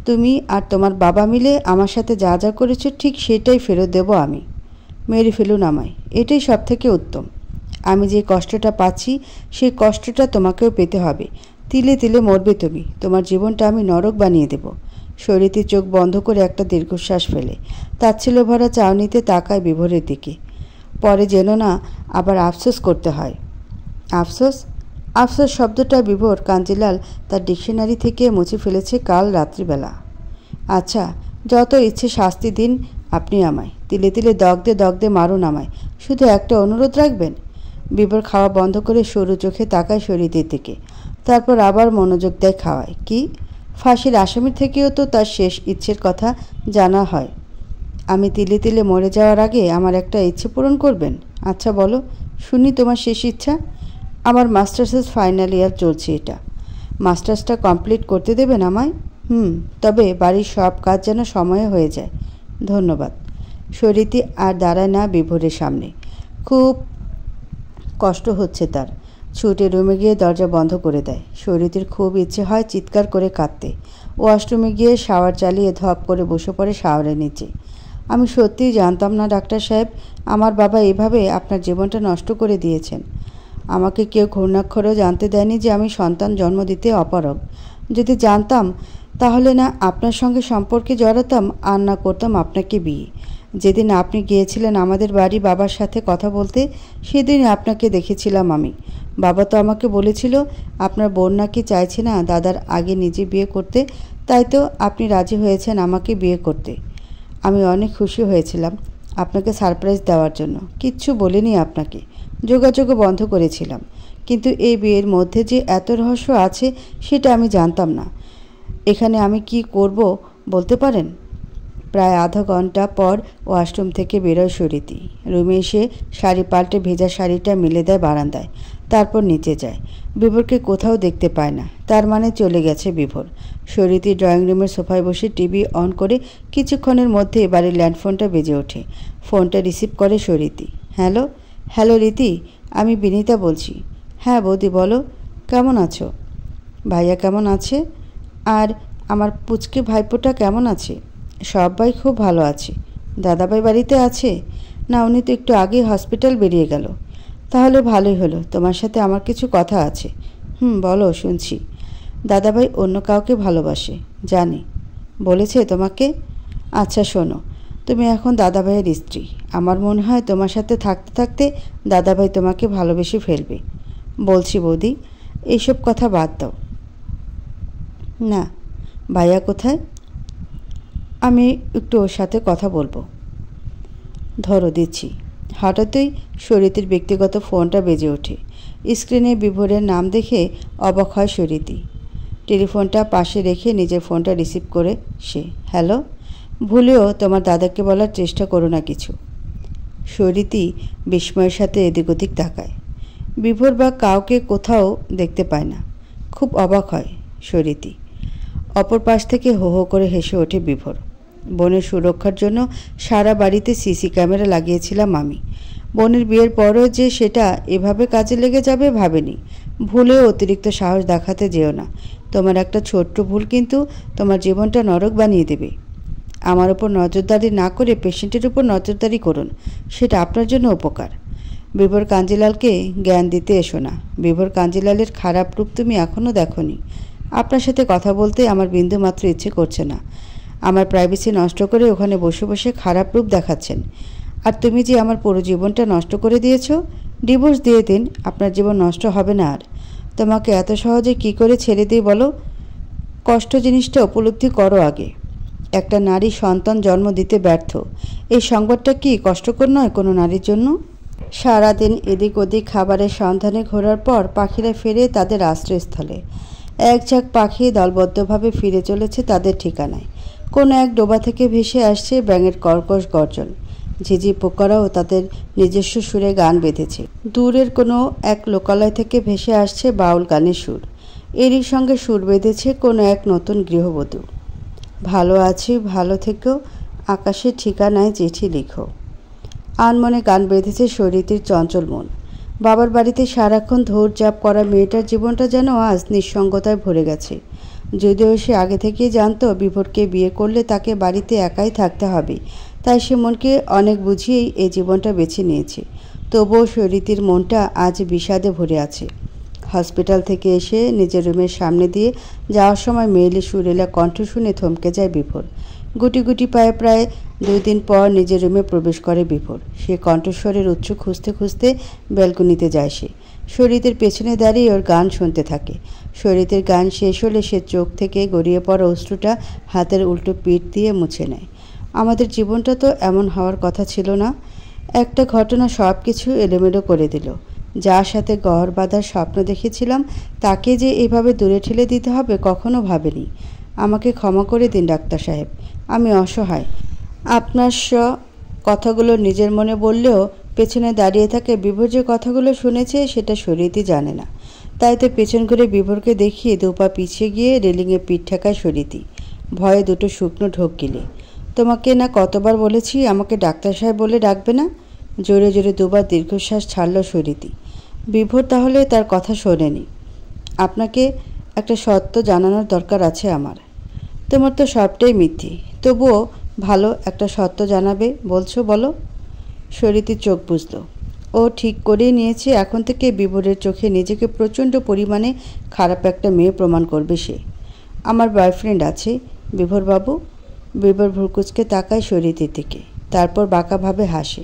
তুমি আর তোমার বাবা মিলে আমার সাথে যা যা করেছো ঠিক সেটাই ফেরত দেব আমি। মেরে ফেলুন আমায়, এটাই সব থেকে উত্তম। আমি যে কষ্টটা পাচ্ছি সেই কষ্টটা তোমাকেও পেতে হবে। তিলে তিলে মরবে তুমি, তোমার জীবনটা আমি নরক বানিয়ে দেব। শরীতি চোখ বন্ধ করে একটা দীর্ঘশ্বাস ফেলে তাচ্ছিল্য ভরা চাউনিতে তাকায় বিভোরের দিকে। পরে যেন না আবার আফসোস করতে হয়। আফসোস? আফসোস শব্দটা বিভোর কাঞ্জিলাল তার ডিকশনারি থেকে মুছে ফেলেছে কাল রাত্রিবেলা। আচ্ছা, যত ইচ্ছে শাস্তি দিন আপনি আমায়, তিলে তিলে দগদে দগদে মারুন আমায়, শুধু একটা অনুরোধ রাখবেন। বিভোর খাওয়া বন্ধ করে সরু চোখে তাকায় শরীরের দিকে, তারপর আবার মনোযোগ দেয় খাওয়ায়। কি? ফাঁসির আসামির থেকেও তো তার শেষ ইচ্ছের কথা জানা হয়। আমি তিলে তিলে মরে যাওয়ার আগে আমার একটা ইচ্ছে পূরণ করবেন? আচ্ছা বলো শুনি, তোমার শেষ ইচ্ছা। আমার মাস্টার্সের ফাইনাল ইয়ার চলছে, এটা মাস্টার্সটা কমপ্লিট করতে দেবেন আমায়? তবে বাড়ির সব কাজ যেন সময়ে হয়ে যায়। ধন্যবাদ। শরীতি আর দাঁড়ায় না বিভোরের সামনে। খুব কষ্ট হচ্ছে তার। ছুটে রুমে গিয়ে দরজা বন্ধ করে দেয়। শরীতির খুব ইচ্ছে হয় চিৎকার করে কাঁদতে। ওয়াশরুমে গিয়ে শাওয়ার চালিয়ে ধপ করে বসে পড়ে শাওয়ারের নিচে। আমি সত্যিই জানতাম না ডাক্তার সাহেব, আমার বাবা এভাবে আপনার জীবনটা নষ্ট করে দিয়েছেন। আমাকে কেউ ঘূর্ণাক্ষরেও জানতে দেয়নি যে আমি সন্তান জন্ম দিতে অপারগ। যদি জানতাম তাহলে না আপনার সঙ্গে সম্পর্কে জড়াতাম আর না করতাম আপনাকে বিয়ে। যেদিন আপনি গিয়েছিলেন আমাদের বাড়ি বাবার সাথে কথা বলতে, সেদিনই আপনাকে দেখেছিলাম আমি। বাবা তো আমাকে বলেছিল আপনার বোন নাকি চাইছে না দাদার আগে নিজে বিয়ে করতে, তাই তো আপনি রাজি হয়েছেন আমাকে বিয়ে করতে। আমি অনেক খুশি হয়েছিলাম আপনাকে সারপ্রাইজ দেওয়ার জন্য। কিচ্ছু বলিনি আপনাকে, যোগাযোগও বন্ধ করেছিলাম। কিন্তু এই বিয়ের মধ্যে যে এত রহস্য আছে সেটা আমি জানতাম না। এখানে আমি কি করব বলতে পারেন? প্রায় আধা ঘন্টা পর ওয়াশরুম থেকে বেরোয় সুরীতি। রুমে এসে শাড়ি পাল্টে ভেজা শাড়িটা মেলে দেয় বারান্দায়, তারপর নিচে যায়। বিভোরকে কোথাও দেখতে পায় না, তার মানে চলে গেছে বিভোর। সুরীতি ড্রয়িং রুমের সোফায় বসে টিভি অন করে কিছুক্ষণের মধ্যে বাড়ির ল্যান্ডফোনটা বেজে ওঠে। ফোনটা রিসিভ করে সুরীতি। হ্যালো হ্যালো রীতি, আমি বিনীতা বলছি। হ্যাঁ বৌদি বলো, কেমন আছো? ভাইয়া কেমন আছে? আর আমার পুচকে ভাইপোটা কেমন আছে? সবাই খুব ভালো আছে। দাদাভাই বাড়িতে আছে? না, উনি তো একটু আগেই হসপিটাল বেরিয়ে গেল। তাহলে ভালোই হলো, তোমার সাথে আমার কিছু কথা আছে। বলো, শুনছি। দাদাভাই অন্য কাউকে ভালোবাসে, জানি। বলেছে তোমাকে? আচ্ছা শোনো, তুমি এখন দাদাভাইয়ের স্ত্রী। আমার মনে হয় তোমার সাথে থাকতে থাকতে দাদাভাই তোমাকে ভালোবেসে ফেলবে। বলছি বৌদি, এইসব কথা বাদ দাও না। ভাইয়া কোথায়? আমি একটু ওর সাথে কথা বলবো। ধরো দিচ্ছি। হঠাৎই সুরীতির ব্যক্তিগত ফোনটা বেজে ওঠে। স্ক্রিনে বিভোরের নাম দেখে অবাক হয় সুরীতি। টেলিফোনটা পাশে রেখে নিজের ফোনটা রিসিভ করে সে, হ্যালো। ভুলেও তোমার দাদাকে বলার চেষ্টা করো না কিছু। সুরীতি বিস্ময়ের সাথে এদিক ওদিক তাকায়। বিভোর বা কাউকে কোথাও দেখতে পায় না। খুব অবাক হয় সুরীতি। অপর পাশ থেকে হো হো করে হেসে ওঠে বিভোর। বোনের সুরক্ষার জন্য সারা বাড়িতে সিসি ক্যামেরা লাগিয়েছিলাম আমি। বোনের বিয়ের পরও যে সেটা এভাবে কাজে লেগে যাবে ভাবেনি। ভুলেও অতিরিক্ত সাহস দেখাতে যেও না। তোমার একটা ছোট্ট ভুল কিন্তু তোমার জীবনটা নরক বানিয়ে দেবে। আমার ওপর নজরদারি না করে পেশেন্টের উপর নজরদারি করুন, সেটা আপনার জন্য উপকার। বিভোর কাঞ্জিলালকে জ্ঞান দিতে এসো না। বিভোর কাঞ্জিলালের খারাপ রূপ তুমি এখনও দেখোনি। আপনার সাথে কথা বলতে আমার বিন্দুমাত্র ইচ্ছে করছে না। আমার প্রাইভেসি নষ্ট করে ওখানে বসে বসে খারাপ রূপ দেখাচ্ছেন। আর তুমি যে আমার পুরো জীবনটা নষ্ট করে দিয়েছো, ডিভোর্স দিয়ে দিন, আপনার জীবন নষ্ট হবে না আর। তোমাকে এত সহজে কি করে ছেড়ে দিই বলো? কষ্ট জিনিসটা উপলব্ধি করো আগে। একটা নারী সন্তান জন্ম দিতে ব্যর্থ, এই সংবাদটা কি কষ্টকর নয় কোনো নারীর জন্য? সারাদিন এদিক ওদিক খাবারের সন্ধানে ঘোরার পর পাখিরা ফেরে তাদের আশ্রয়স্থলে। এক ঝাঁক পাখি দলবদ্ধভাবে ফিরে চলেছে তাদের ঠিকানায়। কোনো এক ডোবা থেকে ভেসে আসছে ব্যাঙের কর্কশ গর্জন। ঝিঝি পোকারাও তাদের নিজস্ব সুরে গান বেঁধেছে। দূরের কোনো এক লোকালয় থেকে ভেসে আসছে বাউল গানের সুর। এরই সঙ্গে সুর বেঁধেছে কোনো এক নতুন গৃহবধূ। ভালো আছি, ভালো থেকেও, আকাশের ঠিকানায় চিঠি লিখো। আনমনে গান বেঁধেছে সুরীতির চঞ্চল মন। বাবার বাড়িতে সারাক্ষণ ধৈর্য করা মেয়েটার জীবনটা যেন আজ নিঃসঙ্গতায় ভরে গেছে। যদিও সে আগে থেকেই জানতো বিভোরকে বিয়ে করলে তাকে বাড়িতে একাই থাকতে হবে, তাই সে মনকে অনেক বুঝিয়েই এই জীবনটা বেছে নিয়েছে। তবুও সুরীতির মনটা আজ বিষাদে ভরে আছে। হসপিটাল থেকে এসে নিজের রুমের সামনে দিয়ে যাওয়ার সময় মেয়েলি সুরেলা কণ্ঠ শুনে থমকে যায় বিভোর। গুটি গুটি পায়ে প্রায় 2 দিন পর নিজের রুমে প্রবেশ করে বিভোর। সে কণ্ঠস্বরের উৎস খুঁজতে খুঁজতে ব্যালকনিতে যায় সে। শরীরের পেছনে দাঁড়িয়ে ওর গান শুনতে থাকে। শরীরের গান শেষ হলে সে চোখ থেকে গড়িয়ে পড়া অশ্রুটা হাতের উল্টো পিঠ দিয়ে মুছে নেয়। আমাদের জীবনটা তো এমন হওয়ার কথা ছিল না। একটা ঘটনা সব কিছু এলোমেলো করে দিল। যার সাথে গহর বাঁধার স্বপ্ন দেখেছিলাম তাকে যে এভাবে দূরে ঠেলে দিতে হবে কখনো ভাবিনি। আমাকে ক্ষমা করে দিন ডাক্তার সাহেব, আমি অসহায়। আপনার কথাগুলো নিজের মনে বললেও পেছনে দাঁড়িয়ে থাকে বিভোর যে কথাগুলো শুনেছে সেটা সুরীতি জানে না। তাই তো পেছন ঘুরে বিভোরকে দেখিয়ে 2 পা পিছিয়ে গিয়ে রেলিংয়ে পিঠ ঠেকায় সুরীতি। ভয়ে দুটো শুকনো ঢোক গিলে। তোমাকে না কতবার বলেছি আমাকে ডাক্তার সাহেব বলে ডাকবে না? জোরে জোরে 2 বার দীর্ঘশ্বাস ছাড়ল সুরীতি। বিভোর তাহলে তার কথা শোনেনি। আপনাকে একটা সত্য জানানোর দরকার আছে আমার। তোমার তো সবটাই মিথ্যে, তবুও ভালো একটা সত্য জানাবে বলছো, বলো। শরীরী চোখ বুঝল। ও ঠিক করেই নিয়েছে, এখন থেকে বিভোরের চোখে নিজেকে প্রচণ্ড পরিমাণে খারাপ একটা মেয়ে প্রমাণ করবে সে। আমার বয়ফ্রেন্ড আছে বিভোরবাবু। বিভোর ভ্রুকুচকে তাকায় শরীরের দিকে, তারপর বাঁকাভাবে হাসে।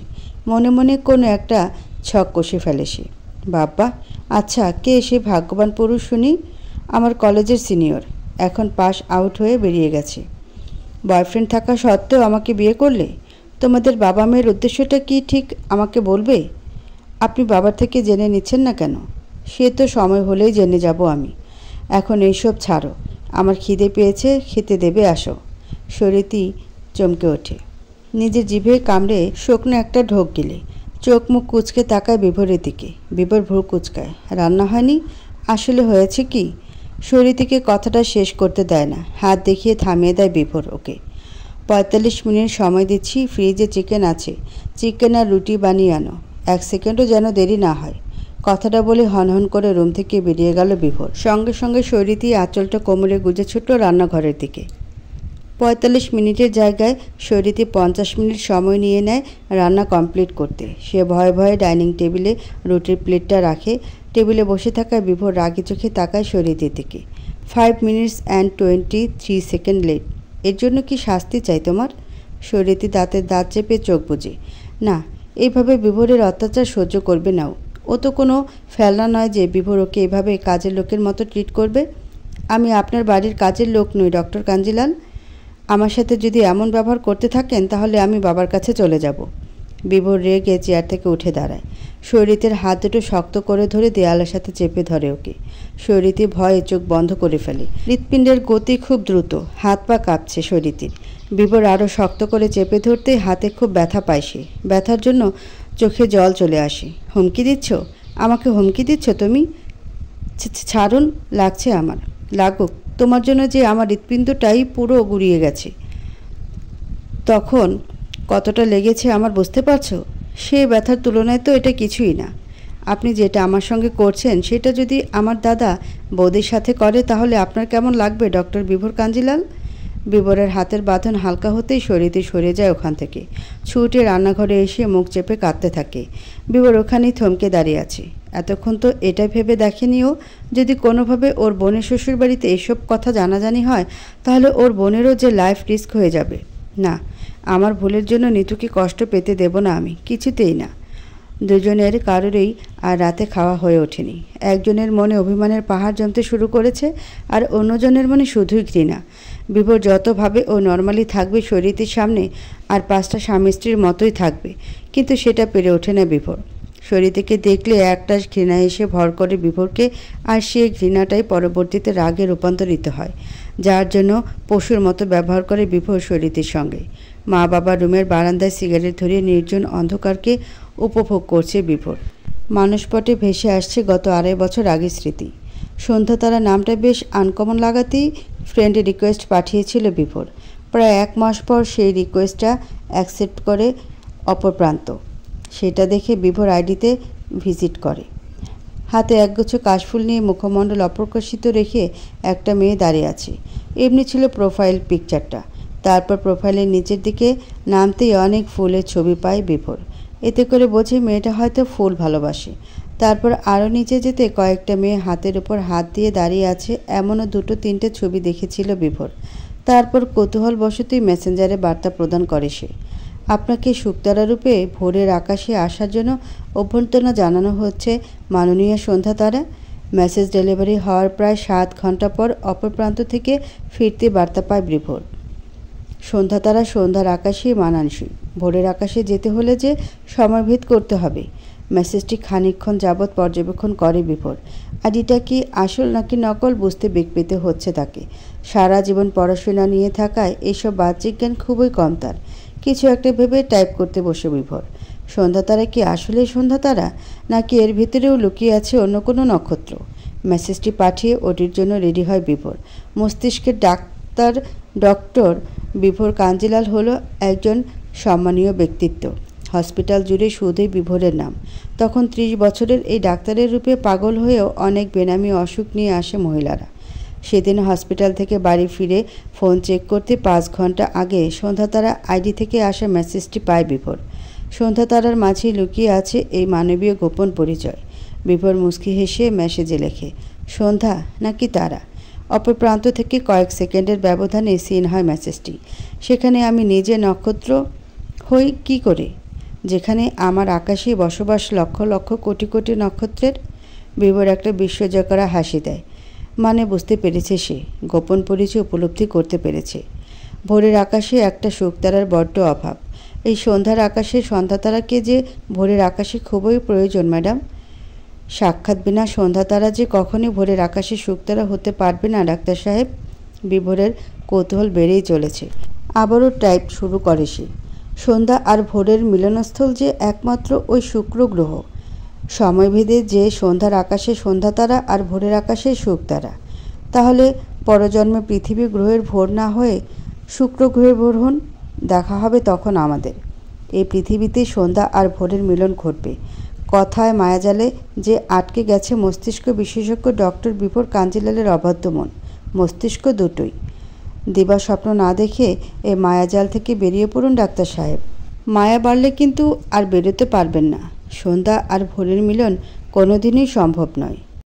মনে মনে কোনো একটা ছক কষে ফেলে সে। বাবা, আচ্ছা কে সে ভাগ্যবান পুরুষ শুনি? আমার কলেজের সিনিয়র, এখন পাস আউট হয়ে বেরিয়ে গেছে। বয়ফ্রেন্ড থাকা সত্ত্বেও আমাকে বিয়ে করলে? তোমাদের বাবা মেয়ের উদ্দেশ্যটা কি ঠিক আমাকে বলবে? আপনি বাবার থেকে জেনে নিচ্ছেন না কেন? সে তো সময় হলেই জেনে যাব আমি। এখন এইসব ছাড়ো, আমার খিদে পেয়েছে, খেতে দেবে, আসো। শরীরী চমকে ওঠে, নিজের জিভে কামড়ে শুকনো একটা ঢোক গিলে চোখ মুখ কুচকে তাকায় বিভোরের দিকে। বিভোর ভ্রু কুচকায়। রান্না হয়নি? আসলে হয়েছে কি? শরীরীকে কথাটা শেষ করতে দেয় না, হাত দেখিয়ে থামিয়ে দেয় বিভোর ওকে। 45 মিনিট সময় দিচ্ছি, ফ্রিজে চিকেন আছে, চিকেন আর রুটি বানিয়ে আনো, 1 সেকেন্ডও যেন দেরি না হয়। কথাটা বলে হনহন করে রুম থেকে বেরিয়ে গেল বিভোর। সঙ্গে সঙ্গে শরীরী আঁচলটা কোমরে গুজে ছুটল রান্নাঘরের দিকে। 45 মিনিটের জায়গায় শরীরী 50 মিনিট সময় নিয়ে নেয় রান্না কমপ্লিট করতে। সে ভয়ে ভয়ে ডাইনিং টেবিলে রুটির প্লেটটা রাখে। টেবিলে বসে থাকা বিভোর রাগি চোখে তাকায় শরীরীর দিকে। 5 মিনিটস অ্যান্ড 23 সেকেন্ড লেট। এর জন্য কি শাস্তি চাই তোমার? শরীরী দাঁতের দাঁত চেপে চোখ বুজে। না, এইভাবে বিভোরের অত্যাচার সহ্য করবে না ও তো কোনো ফেলনা নয় যে বিভোর ওকে এভাবে কাজের লোকের মতো ট্রিট করবে। আমি আপনার বাড়ির কাজের লোক নই ডক্টর কাঞ্জিলাল। আমার সাথে যদি এমন ব্যবহার করতে থাকেন তাহলে আমি বাবার কাছে চলে যাব। বিভোর রেগে চেয়ার থেকে উঠে দাঁড়ায়। শরীরের হাত দুটো শক্ত করে ধরে দেয়ালের সাথে চেপে ধরে ওকে। শরীরী ভয়ে চোখ বন্ধ করে ফেলে। হৃৎপিণ্ডের গতি খুব দ্রুত, হাত পা কাঁপছে শরীরীর। বিভোর আরও শক্ত করে চেপে ধরতে হাতে খুব ব্যথা পায় সে। ব্যথার জন্য চোখে জল চলে আসে। হুমকি দিচ্ছ? আমাকে হুমকি দিচ্ছ তুমি? ছাড়ুন, লাগছে আমার। লাগুক, তোমার জন্য যে আমার হৃৎপিণ্ডটাই পুরো গুড়িয়ে গেছে। তখন কতটা লেগেছে আমার বুঝতে পারছো? সে ব্যথার তুলনায় তো এটা কিছুই না। আপনি যেটা আমার সঙ্গে করছেন সেটা যদি আমার দাদা বৌদির সাথে করে তাহলে আপনার কেমন লাগবে ডক্টর বিভোর কাঞ্জিলাল? বিভোরের হাতের বাঁধন হালকা হতেই শরীরী সরে যায় ওখান থেকে। ছুটে রান্নাঘরে এসে মুখ চেপে কাঁদতে থাকে। বিভোর ওখানেই থমকে দাঁড়িয়ে আছে। এতক্ষণ তো এটা ভেবে দেখেনিও যদি কোনোভাবে ওর বোনের শ্বশুরবাড়িতে এসব কথা জানাজানি হয় তাহলে ওর বোনেরও যে লাইফ রিস্ক হয়ে যাবে। না, আমার ভুলের জন্য নিতুকে কষ্ট পেতে দেব না আমি, কিছুতেই না। দুজনের কারোরই আর রাতে খাওয়া হয়ে ওঠেনি। একজনের মনে অভিমানের পাহাড় জমতে শুরু করেছে আর অন্যজনের মনে শুধুই ঘৃণা। বিভোর যতভাবে ও নর্মালি থাকবে শরীরীর সামনে আর 5টা স্বামী স্ত্রীর মতোই থাকবে, কিন্তু সেটা পেরে ওঠে না বিভোর। শরীরীকে দেখলে একটা ঘৃণা এসে ভর করে বিভোরকে, আর সেই ঘৃণাটাই পরবর্তীতে রাগে রূপান্তরিত হয়, যার জন্য পশুর মতো ব্যবহার করে বিভোর শরীরীর সঙ্গে। মা বাবার রুমের বারান্দায় সিগারেট ধরিয়ে নির্জন অন্ধকারকে উপভোগ করছে বিভোর। মানসপটে ভেসে আসছে গত 2.5 বছর আগের স্মৃতি। সন্ধ্যা তারা নামটা বেশ আনকমন লাগাতেই ফ্রেন্ডে রিকোয়েস্ট পাঠিয়েছিল বিভোর। প্রায় 1 মাস পর সেই রিকোয়েস্টটা অ্যাকসেপ্ট করে অপর প্রান্ত। সেটা দেখে বিভোর আইডিতে ভিজিট করে। হাতে একগুচ্ছ কাশফুল নিয়ে মুখমণ্ডল অপ্রকাশিত রেখে একটা মেয়ে দাঁড়িয়ে আছে। এমনি ছিল প্রোফাইল পিকচারটা। তারপর প্রোফাইলের নিচের দিকে নামতেই অনেক ফুলের ছবি পায় বিভোর। এতে করে বোঝে মেয়েটা হয়তো ফুল ভালোবাসে। তারপর আরও নিচে যেতে কয়েকটা মেয়ে হাতের উপর হাত দিয়ে দাঁড়িয়ে আছে এমনও 2-3টে ছবি দেখেছিল বিভোর। তারপর কৌতূহলবশতই মেসেঞ্জারে বার্তা প্রদান করে সে। আপনাকে শুকতারা রূপে ভোরের আকাশে আসার জন্য অভ্যর্থনা জানানো হচ্ছে মাননীয় সন্ধ্যা তারা। মেসেজ ডেলিভারি হওয়ার প্রায় 7 ঘন্টা পর অপর প্রান্ত থেকে ফিরতি বার্তা পায় বিভোর। সন্ধ্যা তারা সন্ধ্যার আকাশেই মানানসই। ভোরের আকাশে যেতে হলে যে সময়ভেদ করতে হবে। মেসেজটি খানিকক্ষণ যাবৎ পর্যবেক্ষণ করে বিভোর। আর এটা কি আসল নাকি নকল বুঝতে বেগ পেতে হচ্ছে তাকে। সারা জীবন পড়াশোনা নিয়ে থাকায় এসব বাহ্যিক জ্ঞান খুবই কম তার। কিছু একটা ভেবে টাইপ করতে বসে বিভোর। সন্ধ্যা তারা কি আসলেই সন্ধ্যা তারা, নাকি এর ভিতরেও লুকিয়ে আছে অন্য কোনো নক্ষত্র? মেসেজটি পাঠিয়ে ওটির জন্য রেডি হয় বিভোর। মস্তিষ্কের ডক্টর বিভোর কাঞ্জিলাল হলো একজন সম্মানীয় ব্যক্তিত্ব। হসপিটাল জুড়ে শুধুই বিভোরের নাম। তখন 30 বছরের এই ডাক্তারের রূপে পাগল হয়েও অনেক বেনামি অসুখ নিয়ে আসে মহিলারা। সেদিন হসপিটাল থেকে বাড়ি ফিরে ফোন চেক করতে 5 ঘন্টা আগে সন্ধ্যাতারা আইডি থেকে আসা মেসেজটি পায় বিভোর। সন্ধ্যাতারার মাঝেই লুকিয়ে আছে এই মানবীয় গোপন পরিচয়। বিভোর মুচকি হেসে মেসেজে লেখে, সন্ধ্যা নাকি তারা। অপর প্রান্ত থেকে কয়েক সেকেন্ডের ব্যবধানে সিন হয় মেসেজটি। সেখানে আমি নিজে নক্ষত্র হই কি করে, যেখানে আমার আকাশে বসবাস লক্ষ লক্ষ কোটি কোটি নক্ষত্রের। বিভোর একটা বিস্ময় করা হাসি দেয়। মানে বুঝতে পেরেছে সে, গোপন পরিচয় উপলব্ধি করতে পেরেছে। ভোরের আকাশে একটা শুকতারার বড্ড অভাব। এই সন্ধ্যার আকাশে সন্ধ্যাতারাকে যে ভোরের আকাশে খুবই প্রয়োজন ম্যাডাম। সাক্ষাৎ বিনা সন্ধ্যাতারা যে কখনই ভোরের আকাশে শুকতারা হতে পারবে না ডাক্তার সাহেব। বিভোরের কৌতূহল বেড়েই চলেছে। আবারও টাইপ শুরু করে সে। সন্ধ্যা আর ভোরের মিলনস্থল যে একমাত্র ওই শুক্র গ্রহ। সময়ভেদে যে সন্ধ্যার আকাশে সন্ধ্যাতারা আর ভোরের আকাশে শুকতারা। তাহলে পরজন্মে পৃথিবী গ্রহের ভোর না হয়ে শুক্র গ্রহের ভোর হন। দেখা হবে তখন আমাদের। এই পৃথিবীতে সন্ধ্যা আর ভোরের মিলন ঘটবে। কথায় মায়াজালে যে আটকে গেছে মস্তিষ্ক বিশেষজ্ঞ ডক্টর বিভোর কাঞ্জিলালের অবাধ্য মন। মস্তিষ্ক দুটোই। দিবা স্বপ্ন না দেখে এই মায়াজাল থেকে বেরিয়ে পড়ুন ডাক্তার সাহেব। মায়া বাড়লে কিন্তু আর বেরোতে পারবেন না। সন্ধ্যা আর ভোরের মিলন কোনোদিনই সম্ভব নয়।